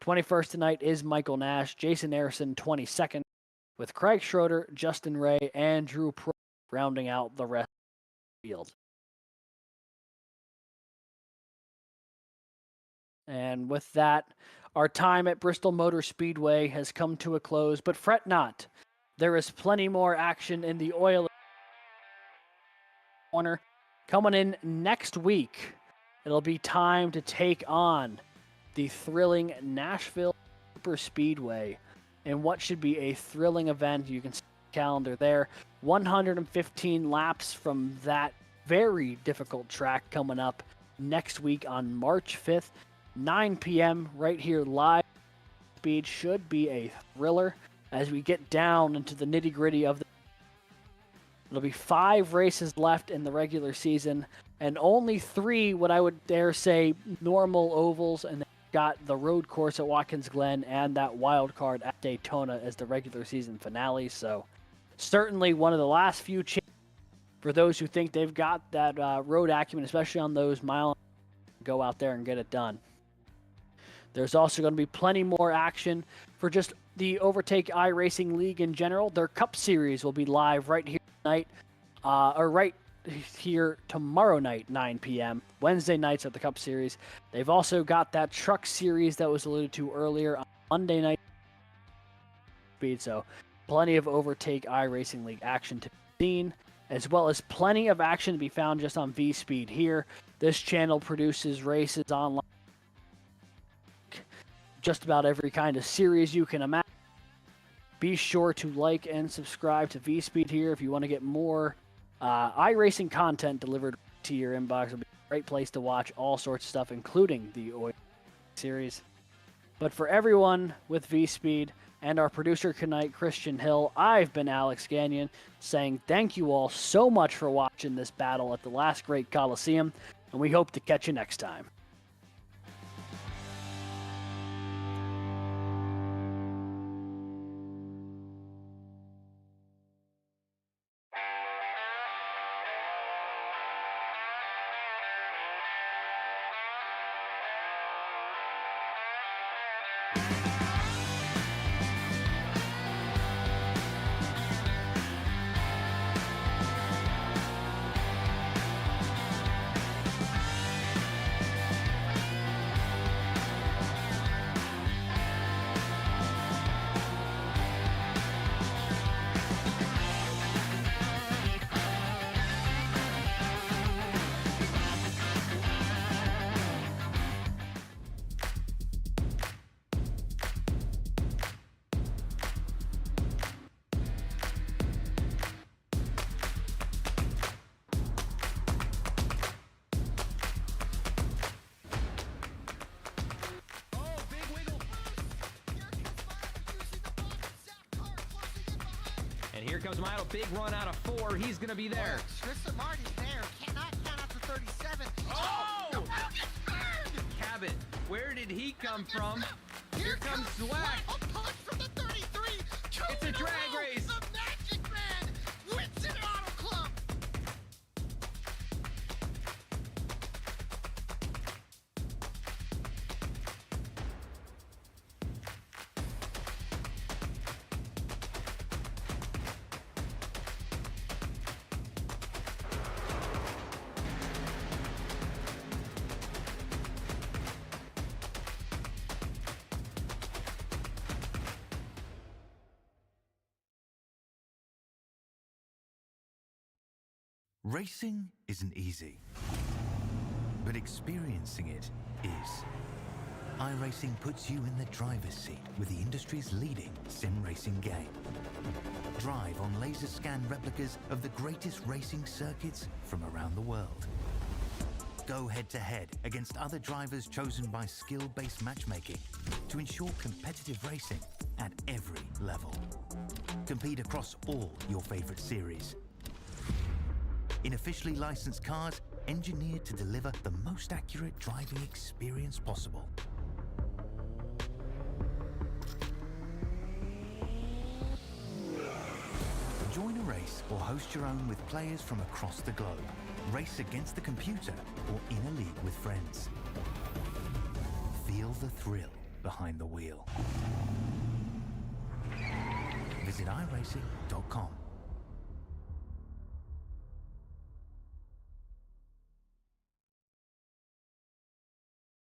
21st tonight is Michael Nash, Jason Harrison 22nd, with Craig Schroeder, Justin Ray, and Drew Pro rounding out the rest of the field. And with that, our time at Bristol Motor Speedway has come to a close, but fret not. There is plenty more action in the OiL corner coming in next week. It'll be time to take on the thrilling Nashville Super Speedway in what should be a thrilling event. You can see the calendar there. 115 laps from that very difficult track coming up next week on March 5th. 9 p.m. right here live. Speed should be a thriller as we get down into the nitty-gritty of the. It'll be 5 races left in the regular season, and only 3, what I would dare say, normal ovals, and then got the road course at Watkins Glen and that wild card at Daytona as the regular season finale. So certainly one of the last few chances for those who think they've got that road acumen, especially on those mile, go out there and get it done. There's also going to be plenty more action for just the Overtake iRacing League in general. Their Cup Series will be live right here tonight, or right here tomorrow night, 9 p.m. Wednesday nights at the Cup Series. They've also got that Truck Series that was alluded to earlier on Monday night. So plenty of Overtake iRacing League action to be seen, as well as plenty of action to be found just on Vspeed here. This channel produces races online, just about every kind of series you can imagine. Be sure to like and subscribe to Vspeed here if you want to get more iRacing content delivered to your inbox. It'll be a great place to watch all sorts of stuff, including the OiL series. But for everyone with Vspeed and our producer tonight, Christian Hill, I've been Alex Gagnon, saying thank you all so much for watching this battle at the last Great Coliseum, and we hope to catch you next time. And here comes Milo, big run out of 4. He's going to be there. Tristan Martin's there. Cannot count out to 37. Oh! The wheel gets burned! Cabot, where did he come from? Here comes Zwack. A punch from the 33. It's a drag race. The Magic Man wins it Auto Club. Racing isn't easy, but experiencing it is. iRacing puts you in the driver's seat with the industry's leading sim racing game. Drive on laser scan replicas of the greatest racing circuits from around the world. Go head-to-head against other drivers chosen by skill-based matchmaking to ensure competitive racing at every level. Compete across all your favorite series. In officially licensed cars, engineered to deliver the most accurate driving experience possible. Join a race or host your own with players from across the globe. Race against the computer or in a league with friends. Feel the thrill behind the wheel. Visit iRacing.com.